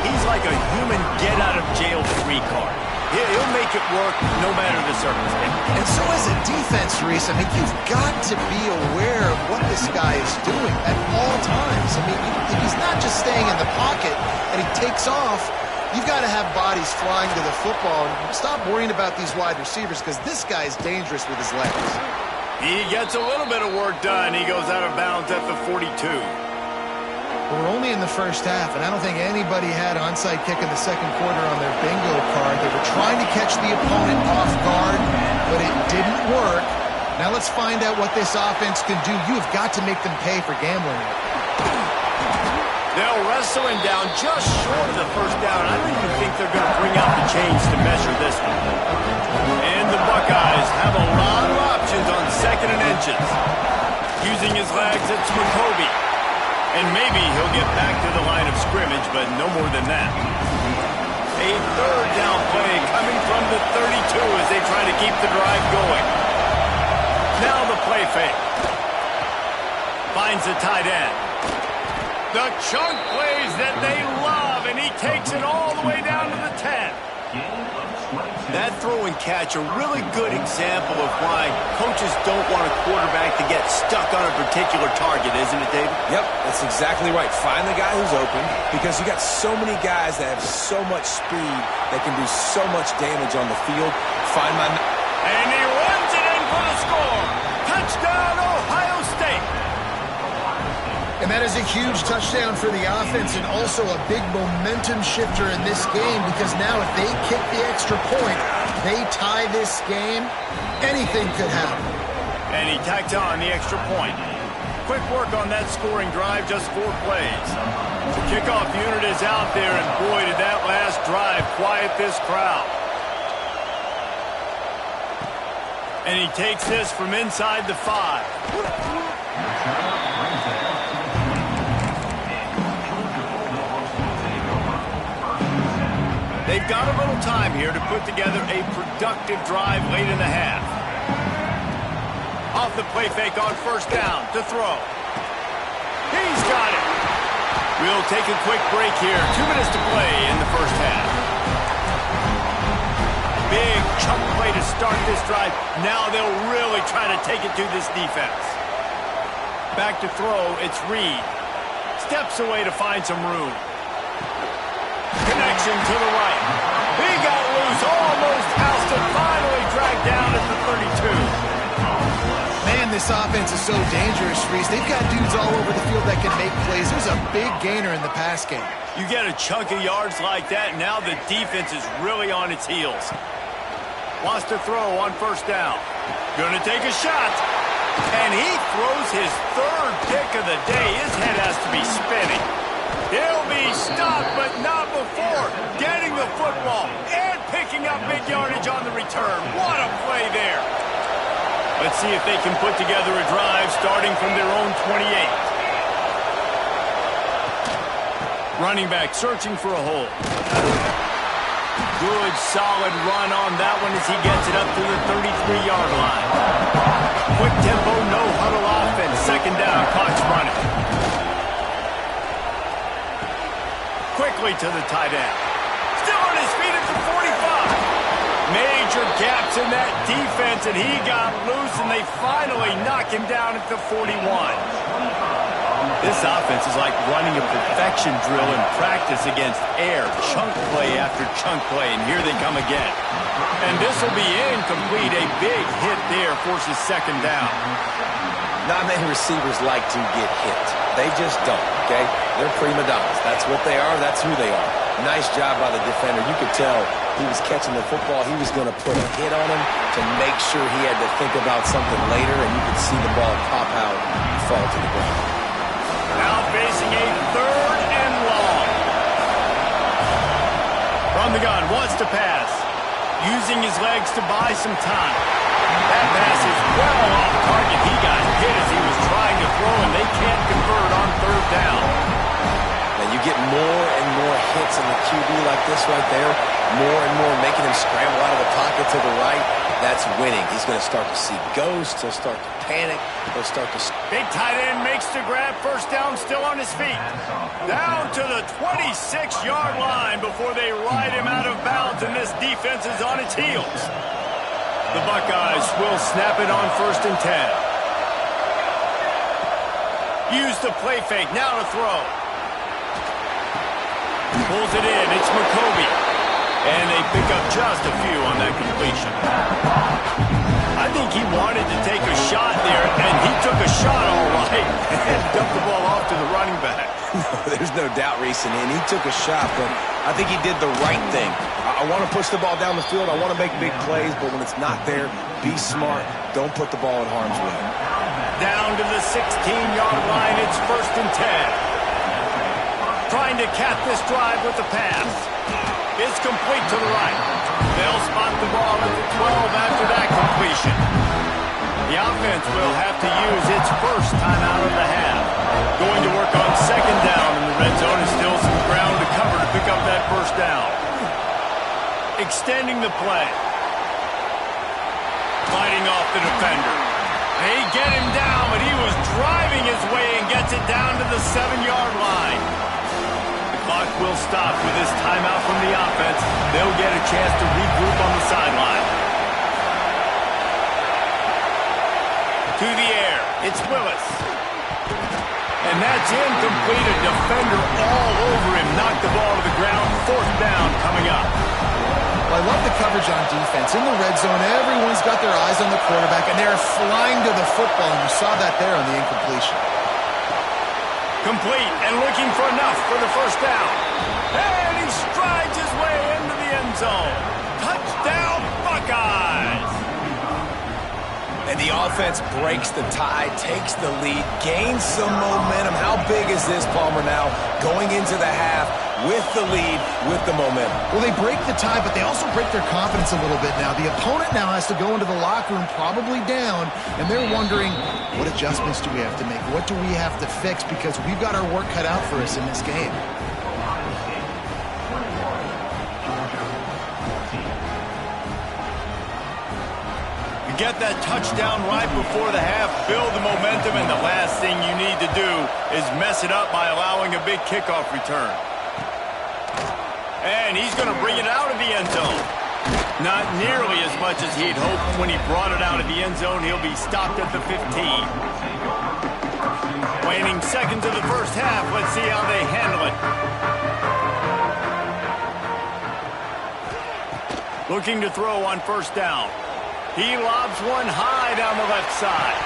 he's like a human get-out-of-jail-free card. He'll make it work no matter the circumstance. And so as a defense, Reese, I mean, you've got to be aware of what this guy is doing at all times. I mean, if he's not just staying in the pocket and he takes off, you've got to have bodies flying to the football. And stop worrying about these wide receivers because this guy's dangerous with his legs. He gets a little bit of work done. He goes out of bounds at the 42. We're only in the first half, and I don't think anybody had onside kick in the second quarter on their bingo card. They were trying to catch the opponent off guard, but it didn't work. Now let's find out what this offense can do. You've got to make them pay for gambling. They'll wrestle him down just short of the first down. I don't even think they're going to bring out the chains to measure this one. And the Buckeyes have a lot of options on second and inches. Using his legs, it's McCovey. And maybe he'll get back to the line of scrimmage, but no more than that. A third down play coming from the 32 as they try to keep the drive going. Now the play fake. Finds the tight end. The chunk plays that they love, and he takes it all the way down to the 10. That throw and catch, a really good example of why coaches don't want a quarterback to get stuck on a particular target, isn't it, David? Yep, that's exactly right. Find the guy who's open, because you got so many guys that have so much speed that can do so much damage on the field. Find my... And he runs it in for the score. Touchdown, Ohio State. And that is a huge touchdown for the offense and also a big momentum shifter in this game, because now if they kick the extra point, they tie this game, anything could happen. And he tacked on the extra point. Quick work on that scoring drive, just 4 plays. The kickoff unit is out there, and boy, did that last drive quiet this crowd. And he takes this from inside the 5. They've got a little time here to put together a productive drive late in the half. Off the play fake on first down to throw. He's got it. We'll take a quick break here. 2 minutes to play in the first half. Big chunk play to start this drive. Now they'll really try to take it to this defense. Back to throw, it's Reed. Steps away to find some room. Connection to the right. He got loose, almost housed it, finally dragged down at the 32. Man, this offense is so dangerous, Reese. They've got dudes all over the field that can make plays. There's a big gainer in the pass game. You get a chunk of yards like that, now the defense is really on its heels. Wants to throw on first down. Gonna take a shot. And he throws his 3rd pick of the day. His head has to be spinning. He'll be stopped, but not before getting the football and picking up big yardage on the return. What a play there. Let's see if they can put together a drive starting from their own 28. Running back searching for a hole. Good, solid run on that one as he gets it up to the 33-yard line. Quick tempo, no huddle offense. Second down, clock's running. Quickly to the tight end. Still on his feet at the 45. Major gaps in that defense, and he got loose, and they finally knock him down at the 41. This offense is like running a perfection drill in practice against air. Chunk play after chunk play, and here they come again. And this will be incomplete. A big hit there forces second down. Not many receivers like to get hit. They just don't, okay? They're prima donnas. That's what they are. That's who they are. Nice job by the defender. You could tell he was catching the football. He was going to put a hit on him to make sure he had to think about something later, and you could see the ball pop out and fall to the ground. Now facing a 3rd and long. From the gun, wants to pass. Using his legs to buy some time. That pass is well off target. He got hit as he was trying to throw, and they can't convert on 3rd down. And you get more and more hits in the QB like this right there, more and more making him scramble out of the pocket to the right. That's winning. He's going to start to see ghosts. He'll start to panic. He'll start to... Big tight end makes the grab. First down, still on his feet. Down to the 26-yard line before they ride him out of bounds, and this defense is on its heels. The Buckeyes will snap it on 1st and 10. Use the play fake. Now to throw. Pulls it in. It's McCovey. And they pick up just a few on that completion. I think he wanted to take a shot there, and he took a shot all right and dumped the ball off to the running back. There's no doubt, Reese, and he took a shot, but I think he did the right thing. I want to push the ball down the field. I want to make big plays, but when it's not there, be smart. Don't put the ball in harm's way. Down to the 16-yard line. It's 1st and 10. Trying to cap this drive with the pass. It's complete to the right. They'll spot the ball at the 12 after that completion. The offense will have to use its first timeout of the half. Going to work on 2nd down in the red zone, and still some ground to cover to pick up that 1st down. Extending the play. Fighting off the defender. They get him down, but he was driving his way and gets it down to the 7-yard line. The clock will stop with this timeout from the offense. They'll get a chance to regroup on the sideline. To the air. It's Willis. And that's incomplete. A defender all over him. Knocked the ball to the ground. 4th down coming up. Well, I love the coverage on defense. In the red zone, everyone's got their eyes on the quarterback, and they're flying to the football, and you saw that there on the incompletion. Complete and looking for enough for the 1st down. And he strides his way into the end zone. Touchdown, Buckeyes! And the offense breaks the tie, takes the lead, gains some momentum. How big is this, Palmer, now? Going into the half with the lead, with the momentum. Well, they break the tie, but they also break their confidence a little bit now. The opponent now has to go into the locker room probably down, and they're wondering, what adjustments do we have to make? What do we have to fix? Because we've got our work cut out for us in this game. Get that touchdown right before the half, build the momentum, and the last thing you need to do is mess it up by allowing a big kickoff return. And he's going to bring it out of the end zone. Not nearly as much as he'd hoped when he brought it out of the end zone. He'll be stopped at the 15. Waning seconds of the 1st half. Let's see how they handle it. Looking to throw on 1st down. He lobs one high down the left side.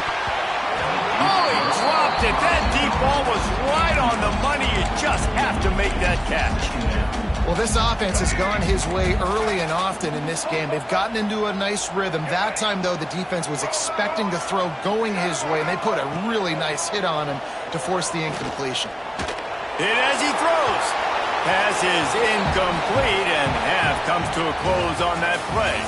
Oh, he dropped it. That deep ball was right on the money. You just have to make that catch. Well, this offense has gone his way early and often in this game. They've gotten into a nice rhythm. That time, though, the defense was expecting to throw going his way, and they put a really nice hit on him to force the incompletion. Hit as he throws. Pass is incomplete, and half comes to a close on that play.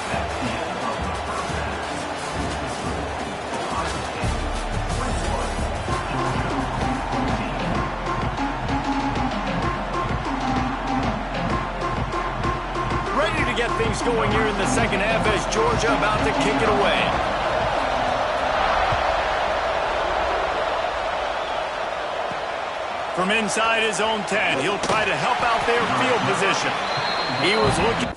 Get things going here in the 2nd half as Georgia about to kick it away. From inside his own 10, he'll try to help out their field position. He was looking.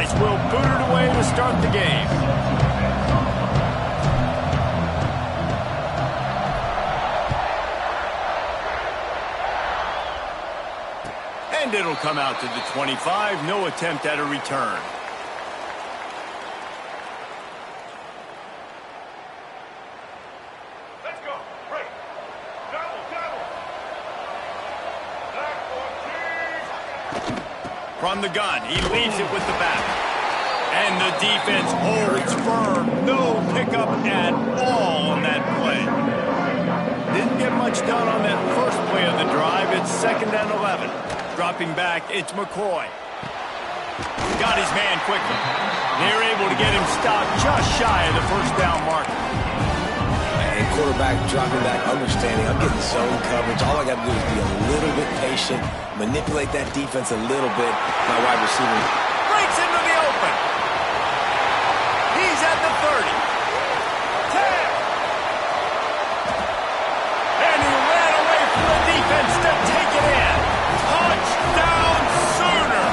Nice. Will boot it away to start the game. And it'll come out to the 25. No attempt at a return. Let's go. Break. Double, double. Back on, team. From the gun, he leaves it with the back. And the defense holds firm. No pickup at all on that play. Didn't get much done on that first play of the drive. It's 2nd and 11. Dropping back, it's McCoy. Got his man quickly. They're able to get him stopped just shy of the first down marker. And quarterback dropping back, understanding I'm getting zone coverage. All I got to do is be a little bit patient, manipulate that defense a little bit. My wide receiver Breaks into the open. He's at the 30. 10. And he ran away from the defense to take it in. Touchdown Sooners.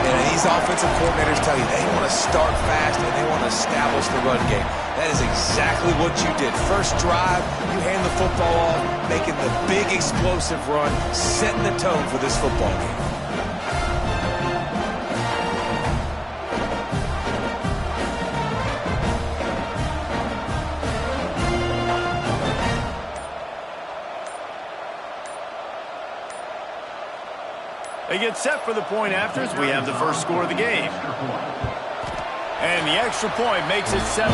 And these offensive coordinators tell you they want to start fast and they want to establish the run game. That is exactly what you did. First drive, you hand the football off, making the big explosive run, setting the tone for this football game. They get set for the point afters. We have the first score of the game. And the extra point makes it 7-0.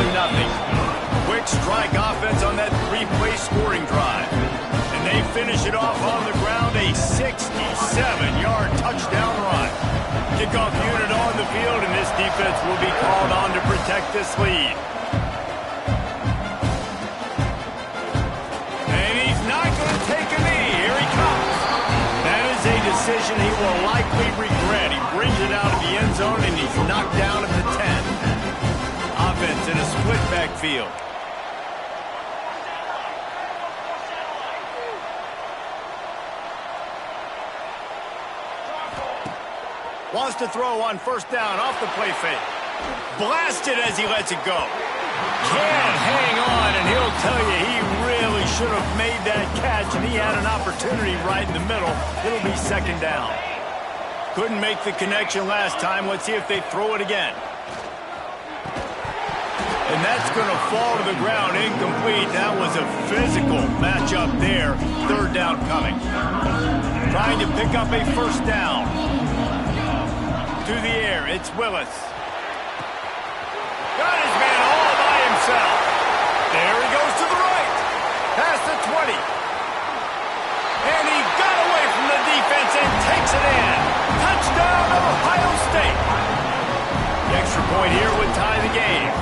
Quick strike offense on that 3-play scoring drive. And they finish it off on the ground, a 67-yard touchdown run. Kickoff unit on the field, and this defense will be called on to protect this lead. And he's not going to take a knee. Here he comes. That is a decision he will likely regret. He brings it out of the end zone, and he's knocked down at the 10. Offense in a split backfield. Wants to throw on first down off the play fake. Blasted as he lets it go. Can't hang on, and he'll tell you he really should have made that catch, and he had an opportunity right in the middle. It'll be 2nd down. Couldn't make the connection last time. Let's see if they throw it again. And that's going to fall to the ground, incomplete. That was a physical matchup there. 3rd down coming. Trying to pick up a first down. To the air, it's Willis. Got his man all by himself. There he goes to the right. Past the 20. And he got away from the defense and takes it in. Touchdown, Ohio State. The extra point here would tie the game.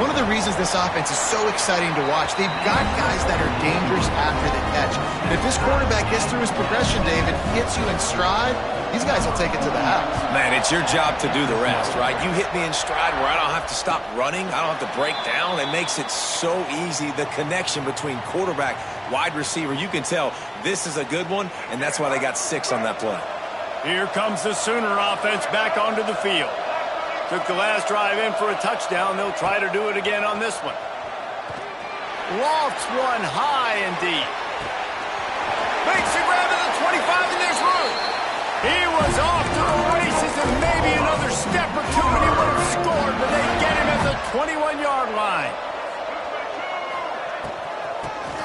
One of the reasons this offense is so exciting to watch, they've got guys that are dangerous after the catch. And if this quarterback gets through his progression, David, hits you in stride, these guys will take it to the house. Man, it's your job to do the rest, right? You hit me in stride where I don't have to stop running. I don't have to break down. It makes it so easy. The connection between quarterback, wide receiver, you can tell this is a good one, and that's why they got 6 on that play. Here comes the Sooner offense back onto the field. Took the last drive in for a touchdown. They'll try to do it again on this one. Lofts one high and deep. Makes the grab at the 25, and there's room. He was off to the races, and maybe another step or two, and he would have scored, but they get him at the 21-yard line.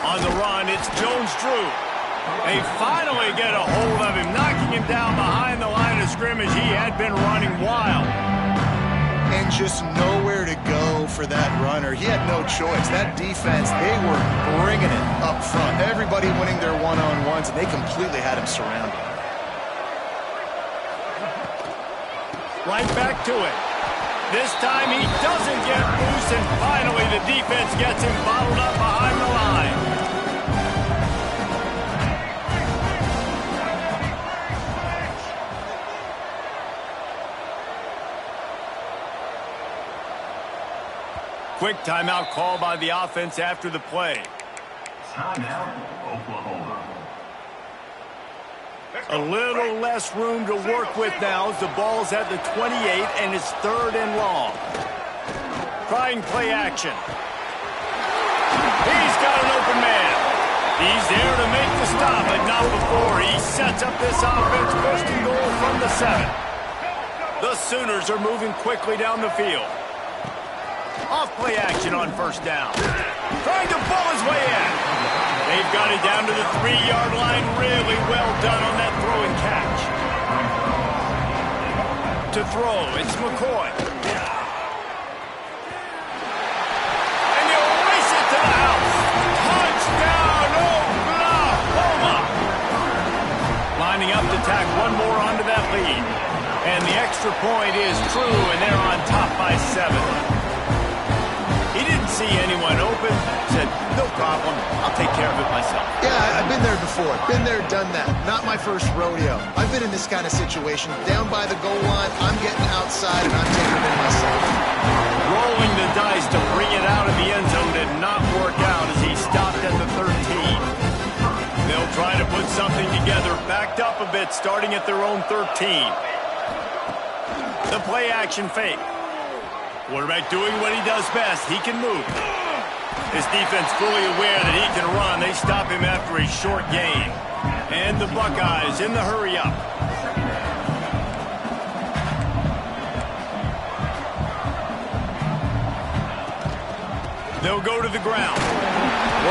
On the run, it's Jones-Drew. They finally get a hold of him, knocking him down behind the line of scrimmage. He had been running wild. And just nowhere to go for that runner. He had no choice. That defense, they were bringing it up front. Everybody winning their one-on-ones, and they completely had him surrounded. Right back to it. This time he doesn't get loose, and finally the defense gets him bottled up behind the line. Quick timeout call by the offense after the play. Timeout, Oklahoma. A little less room to work with now as the ball's at the 28 and it's 3rd and long. Trying play action. He's got an open man. He's there to make the stop, but not before he sets up this offense. 1st and goal from the 7. The Sooners are moving quickly down the field. Off play action on 1st down. Trying to pull his way in. They've got it down to the 3-yard line. Really well done on that throw and catch. To throw, it's McCoy. And he'll race it to the house. Touchdown, Oklahoma! Lining up to tack one more onto that lead. And the extra point is true, and they're on top by 7. He didn't see anyone open. Said, no problem. I'll take care of it myself. Yeah, I've been there before. Been there, done that. Not my first rodeo. I've been in this kind of situation. Down by the goal line, I'm getting outside, and I'm taking it in myself. Rolling the dice to bring it out of the end zone did not work out as he stopped at the 13. They'll try to put something together, backed up a bit, starting at their own 13. The play action fake. Quarterback doing what he does best. He can move. His defense fully aware that he can run. They stop him after a short gain. And the Buckeyes in the hurry up. They'll go to the ground.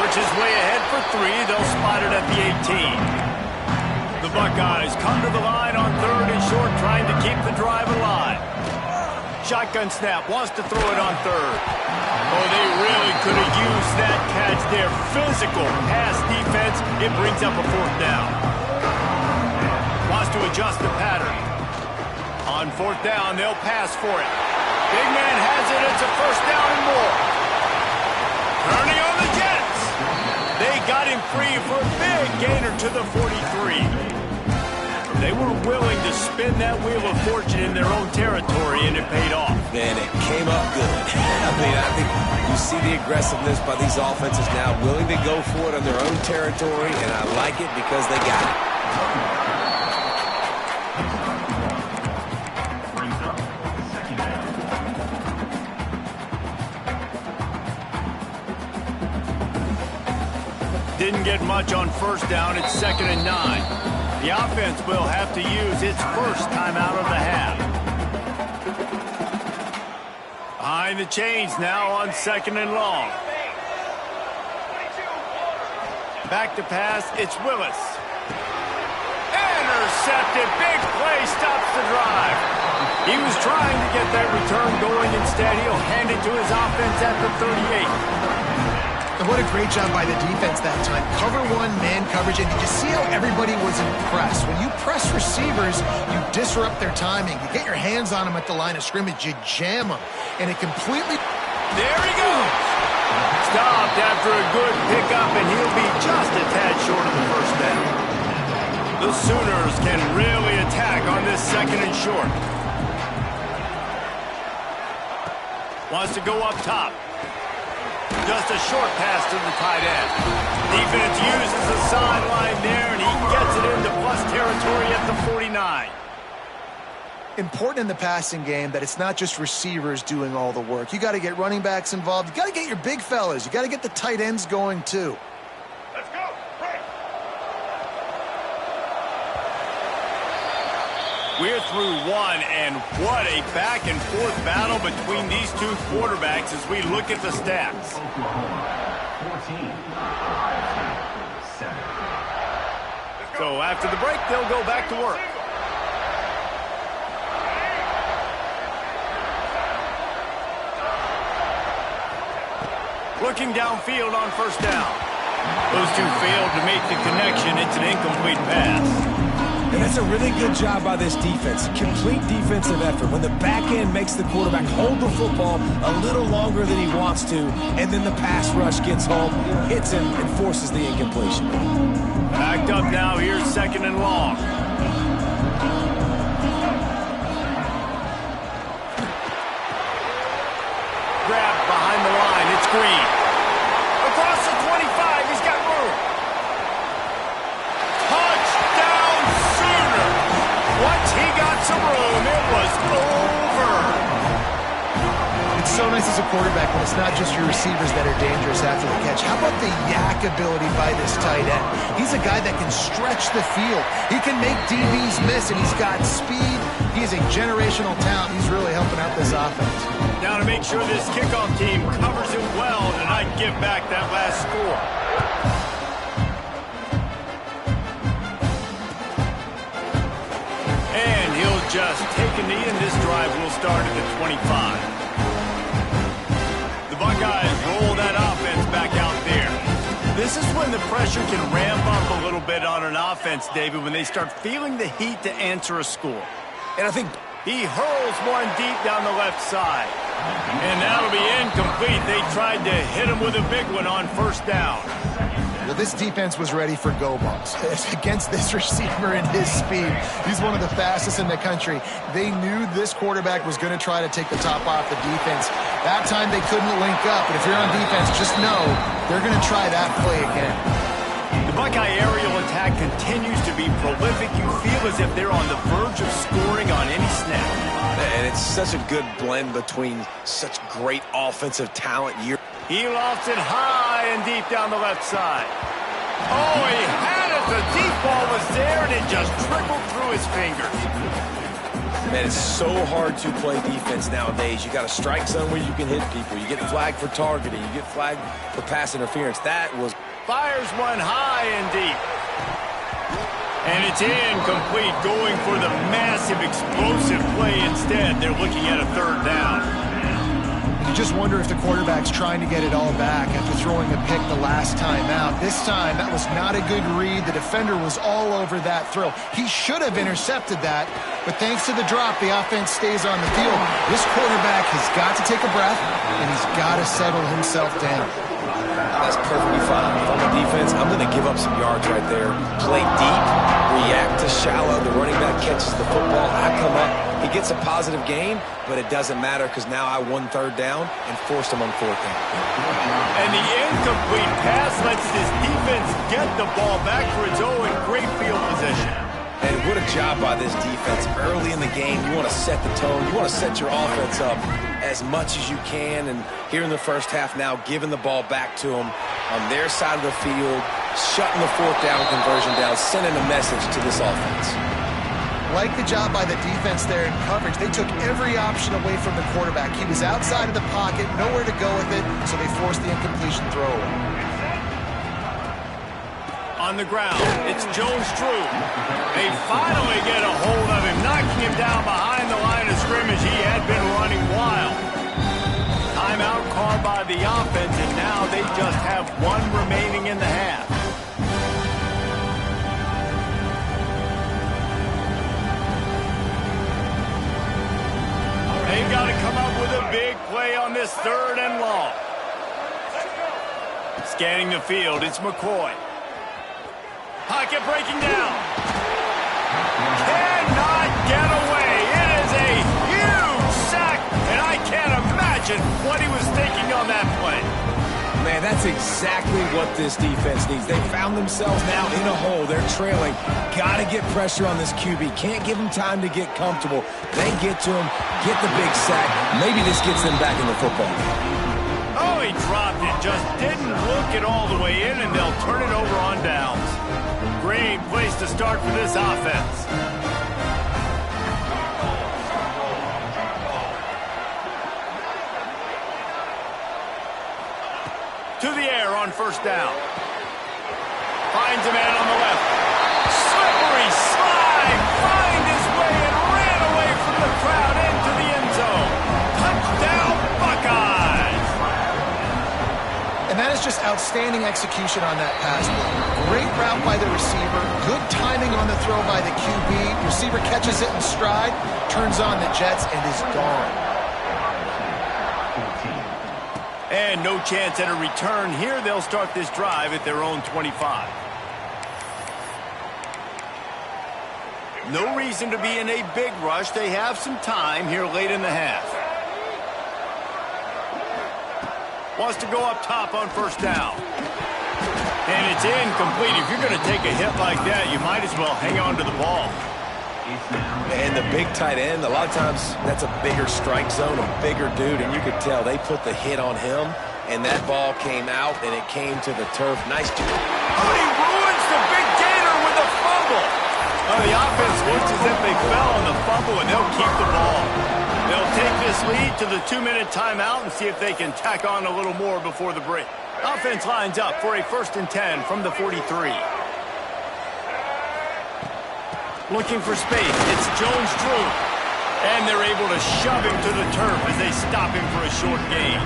Works his way ahead for 3. They'll spot it at the 18. The Buckeyes come to the line on 3rd and short, trying to keep the drive alive. Shotgun snap, wants to throw it on 3rd. Oh, they really could have used that catch there. Physical pass defense. It brings up a 4th down. Wants to adjust the pattern. On 4th down, they'll pass for it. Big man has it. It's a 1st down and more. Turning on the Jets. They got him free for a big gainer to the 43. They were willing to spin that wheel of fortune in their own territory, and it paid off. Man, it came up good. I think you see the aggressiveness by these offenses now, willing to go for it on their own territory, and I like it because they got it. Brings up 2nd down. Didn't get much on 1st down. It's 2nd and 9. The offense will have to use its first timeout of the half. Behind the chains now on 2nd and long. Back to pass, it's Willis. Intercepted, big play, stops the drive. He was trying to get that return going. Instead, he'll hand it to his offense at the 38. And what a great job by the defense that time. Cover 1, man coverage, and did you see how everybody was impressed? When you press receivers, you disrupt their timing. You get your hands on them at the line of scrimmage, you jam them, and it completely... There he goes! Stopped after a good pickup, and he'll be just a tad short of the 1st down. The Sooners can really attack on this 2nd and short. Wants to go up top. Just a short pass to the tight end. Defense uses the sideline there, and he gets it into plus territory at the 49. Important in the passing game that it's not just receivers doing all the work. You got to get running backs involved. You got to get your big fellas. You got to get the tight ends going too. Let's go. Right. We're through 1, and what a back-and-forth battle between these two quarterbacks as we look at the stats. Oklahoma 14. 7. So after the break, they'll go back to work. Looking downfield on 1st down. Those two failed to make the connection. It's an incomplete pass. And that's a really good job by this defense. Complete defensive effort. When the back end makes the quarterback hold the football a little longer than he wants to, and then the pass rush gets home, hits him, and forces the incompletion. Backed up now. Here's 2nd and long. Grab behind the line. It's Green. Across the 25. He's got room. Touchdown, so nice as a quarterback when it's not just your receivers that are dangerous after the catch. How about the yak ability by this tight end? He's a guy that can stretch the field. He can make DBs miss, and he's got speed. He is a generational talent. He's really helping out this offense. Now to make sure this kickoff team covers it well and not give back that last score. And he'll just take a knee, and this drive will start at the 25. The Buckeyes roll that offense back out there. This is when the pressure can ramp up a little bit on an offense, David, when they start feeling the heat to answer a score. And I think he hurls one deep down the left side. And that'll be incomplete. They tried to hit him with a big one on first down. Well, this defense was ready for go balls against this receiver and his speed. He's one of the fastest in the country. They knew this quarterback was going to try to take the top off the defense. That time they couldn't link up, but if you're on defense, just know they're going to try that play again. The Buckeye aerial attack continues to be prolific. You feel as if they're on the verge of scoring on any snap. And it's such a good blend between such great offensive talent. He lofts it high and deep down the left side. Oh, he had it. The deep ball was there, and it just trickled through his fingers. Man, it's so hard to play defense nowadays. You got a strike zone where you can hit people. You get flagged for targeting. You get flagged for pass interference. That was... Fires one high and deep. And it's incomplete, going for the massive explosive play instead. They're looking at a third down. You just wonder if the quarterback's trying to get it all back after throwing a pick the last time out. This time, that was not a good read. The defender was all over that throw. He should have intercepted that, but thanks to the drop, the offense stays on the field. This quarterback has got to take a breath, and he's got to settle himself down. That's perfectly fine. If I'm a defense, I'm going to give up some yards right there. Play deep, react to shallow. The running back catches the football. I come up. He gets a positive gain, but it doesn't matter because now I won third down and forced him on fourth down. And the incomplete pass lets this defense get the ball back for its own great field position. And what a job by this defense. Early in the game, you want to set the tone. You want to set your offense up as much as you can. And here in the first half now, giving the ball back to them on their side of the field, shutting the fourth down conversion down, sending a message to this offense. Like the job by the defense there in coverage. They took every option away from the quarterback. He was outside of the pocket, nowhere to go with it, so they forced the incompletion throw away. On the ground, it's Jones-Drew. They finally get a hold of him, knocking him down behind the line of scrimmage. He had been running wild. Timeout called by the offense, and now they just have one remaining in the half. They've got to come up with a big play on this third and long. Scanning the field, it's McCoy. Pocket breaking down. Cannot get away. It is a huge sack, and I can't imagine what he was thinking on that play. Man, that's exactly what this defense needs. They found themselves now in a hole. They're trailing. Got to get pressure on this QB. Can't give him time to get comfortable. They get to him, get the big sack. Maybe this gets them back in the football game. Oh, he dropped it. Just didn't look it all the way in, and they'll turn it over on downs. Great place to start for this offense. To the air on first down. Finds a man on the left. Slippery slide. Find his way and ran away from the crowd into the end zone. Touchdown, Buckeyes. And that is just outstanding execution on that pass. Great route by the receiver. Good timing on the throw by the QB. Receiver catches it in stride, turns on the jets, and is gone. And no chance at a return here. They'll start this drive at their own 25. No reason to be in a big rush. They have some time here late in the half. Wants to go up top on first down. And it's incomplete. If you're going to take a hit like that, you might as well hang on to the ball. It's now And the big tight end, a lot of times that's a bigger strike zone, a bigger dude, and you could tell they put the hit on him, and that ball came out, and it came to the turf. Nice job. Oh, he ruins the big gator with a fumble. Oh, the offense looks as if they fell on the fumble, and they'll keep the ball. They'll take this lead to the 2-minute timeout and see if they can tack on a little more before the break. Offense lines up for a 1st and 10 from the 43. Looking for space. It's Jones-Drew. And they're able to shove him to the turf as they stop him for a short gain.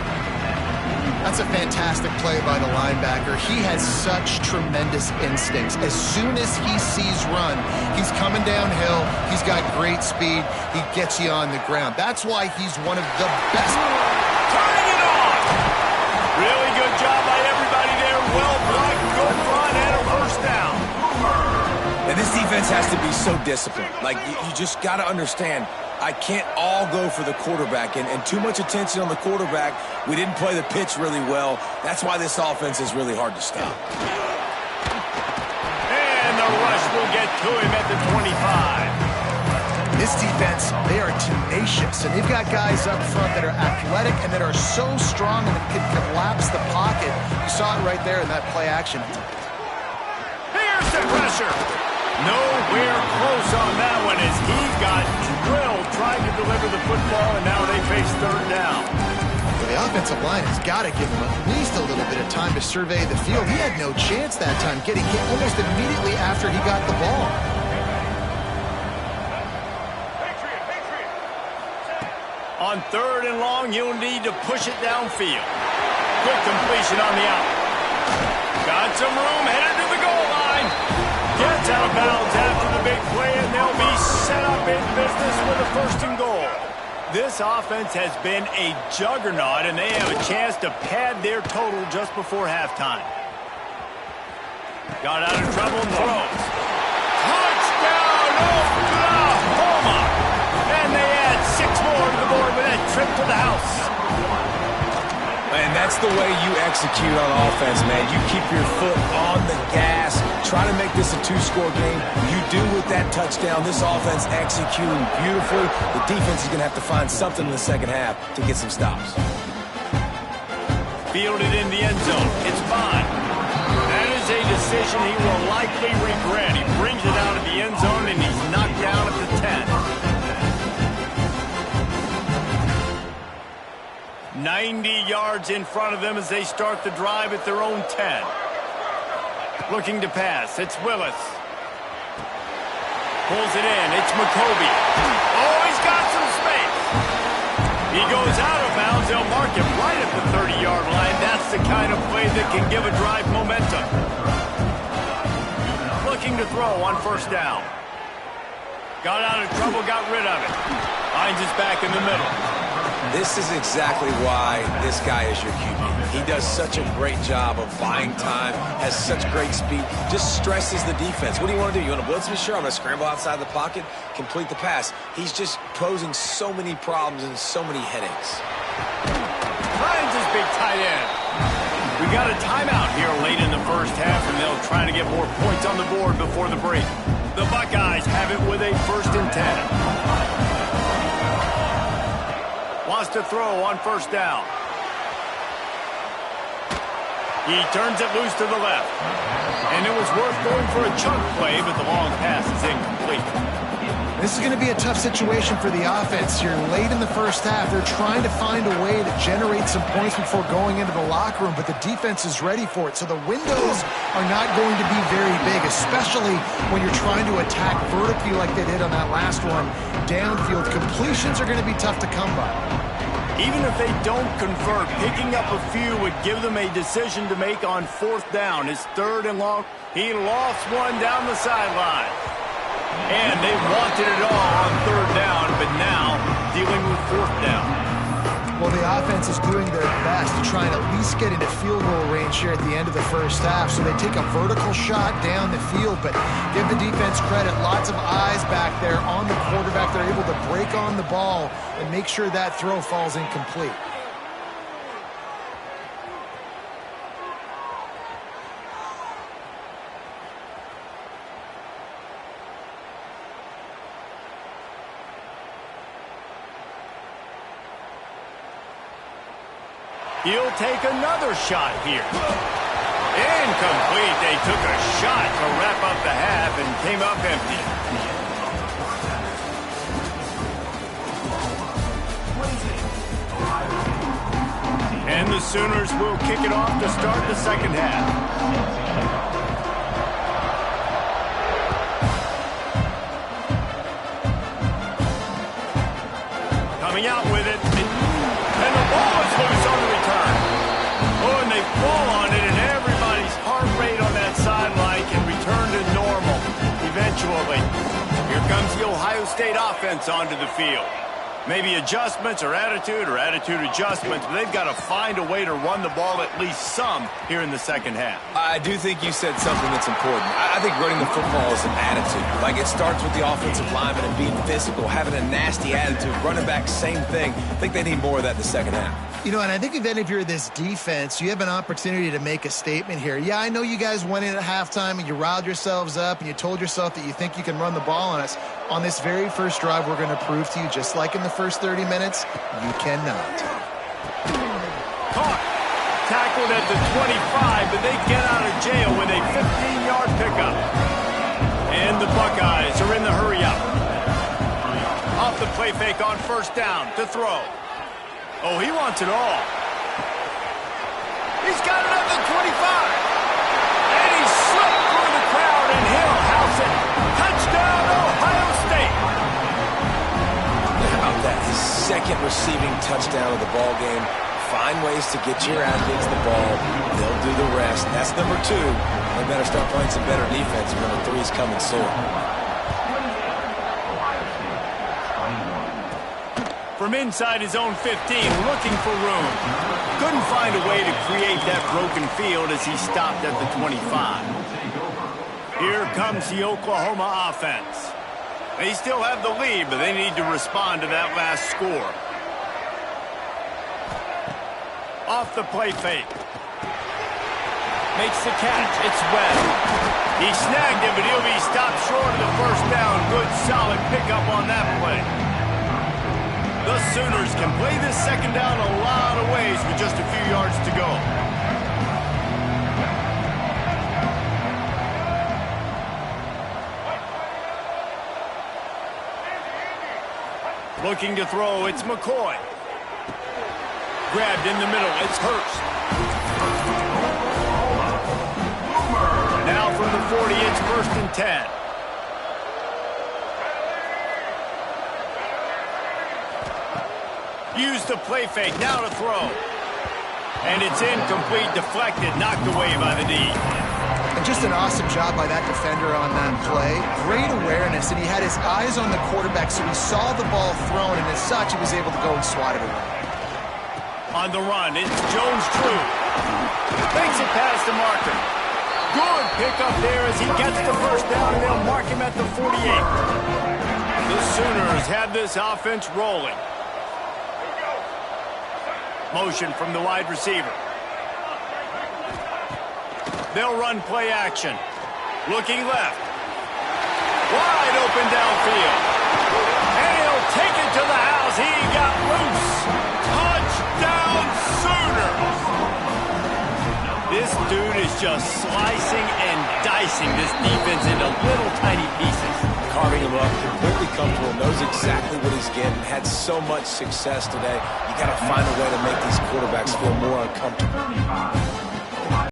That's a fantastic play by the linebacker. He has such tremendous instincts. As soon as he sees run, he's coming downhill. He's got great speed. He gets you on the ground. That's why he's one of the best. Turning it on! Really good job by everybody there. Well blocked, good run, and a first down. And this defense has to be so disciplined. Like, you just got to understand, I can't all go for the quarterback. And too much attention on the quarterback. We didn't play the pitch really well. That's why this offense is really hard to stop. And the rush will get to him at the 25. This defense, they are tenacious, and they've got guys up front that are athletic and that are so strong and that can collapse the pocket. You saw it right there in that play action. Here's the pressure. Nowhere close on that one as he got drilled trying to deliver the football, and now they face 3rd down. The offensive line has got to give him at least a little bit of time to survey the field. He had no chance that time, getting hit almost immediately after he got the ball. On 3rd and long, you'll need to push it downfield. Good completion on the out. Got some room, headed to the goal line. Gets out of bounds after the big play, and they'll be set up in business with a 1st and goal. This offense has been a juggernaut, and they have a chance to pad their total just before halftime. Got out of trouble and throws. Touchdown, Oklahoma! And they add 6 more to the board with that trip to the house. And that's the way you execute on offense, man. You keep your foot on the gas. Try to make this a 2-score game. You do with that touchdown. This offense executing beautifully. The defense is going to have to find something in the second half to get some stops. Fielded in the end zone. It's fine. That is a decision he will likely regret. He brings it out of the end zone, and he's knocked down at the 10. 90 yards in front of them as they start the drive at their own 10. Looking to pass. It's Willis. Pulls it in. It's McCoby. Oh, he's got some space. He goes out of bounds. They'll mark him right at the 30-yard line. That's the kind of play that can give a drive momentum. Looking to throw on 1st down. Got out of trouble, got rid of it. Finds his back in the middle. This is exactly why this guy is your QB. He does such a great job of buying time, has such great speed, just stresses the defense. What do you want to do? You want to blitz me? Sure, I'm going to scramble outside the pocket, complete the pass. He's just posing so many problems and so many headaches. Finds his big tight end. We got a timeout here late in the 1st half, and they'll try to get more points on the board before the break. The Buckeyes have it with a 1st and 10. Wants to throw on 1st down. He turns it loose to the left. And it was worth going for a chunk play, but the long pass is incomplete. This is going to be a tough situation for the offense here. Late in the 1st half, they're trying to find a way to generate some points before going into the locker room, but the defense is ready for it. So the windows are not going to be very big, especially when you're trying to attack vertically like they did on that last one. Downfield completions are going to be tough to come by. Even if they don't convert, picking up a few would give them a decision to make on 4th down. His 3rd and long. He lost one down the sideline. And they wanted it all on 3rd down, but now dealing with 4th down. Well, the offense is doing their best to try and at least get into field goal range here at the end of the 1st half. So they take a vertical shot down the field, but give the defense credit. Lots of eyes back there on the quarterback. They're able to break on the ball and make sure that throw falls incomplete. He'll take another shot here. Incomplete. They took a shot to wrap up the half and came up empty. And the Sooners will kick it off to start the second half. Coming out with it. And the ball is loose on the return. Oh, and they fall on it, and everybody's heart rate on that sideline can return to normal eventually. Here comes the Ohio State offense onto the field. Maybe adjustments or attitude adjustments, but they've got to find a way to run the ball at least some here in the second half. I do think you said something that's important. I think running the football is an attitude. Like, it starts with the offensive lineman and being physical, having a nasty attitude. Running back, same thing. I think they need more of that in the second half. You know, and I think if you're this defense, you have an opportunity to make a statement here. Yeah, I know you guys went in at halftime and you riled yourselves up and you told yourself that you think you can run the ball on us. On this very first drive, we're going to prove to you, just like in the first 30 minutes, you cannot. Caught. Tackled at the 25, but they get out of jail with a 15-yard pickup. And the Buckeyes are in the hurry-up. Off the play fake on first down to throw. Oh, he wants it all. He's got it at the 25. And he slipped through the crowd, and he'll house it. Touchdown, Ohio State. How about that? His second receiving touchdown of the ball game. Find ways to get your athletes the ball. They'll do the rest. That's number 2. They better start playing some better defense. Number 3 is coming soon. From inside his own 15, looking for room. Couldn't find a way to create that broken field as he stopped at the 25. Here comes the Oklahoma offense. They still have the lead, but they need to respond to that last score. Off the play fake. Makes the catch. It's Webb. He snagged it, but he'll be stopped short of the first down. Good, solid pickup on that play. The Sooners can play this second down a lot of ways with just a few yards to go. Looking to throw, it's McCoy. Grabbed in the middle, it's Hurst. Now from the 40, it's 1st and 10. Use the play fake, now to throw. And it's incomplete, deflected, knocked away by the D. And just an awesome job by that defender on that play. Great awareness, and he had his eyes on the quarterback, so he saw the ball thrown, and as such, he was able to go and swat it away. On the run, it's Jones-Drew. Makes it past the marker. Good pickup there as he gets the first down, and they'll mark him at the 48. The Sooners have this offense rolling. Motion from the wide receiver. They'll run play action. Looking left. Wide open downfield. And he'll take it to the house. He got loose. Touchdown Sooners. This dude is just slicing and dicing this defense into little tiny pieces. Carving him up, completely comfortable, knows exactly what he's getting, had so much success today. You got to find a way to make these quarterbacks feel more uncomfortable.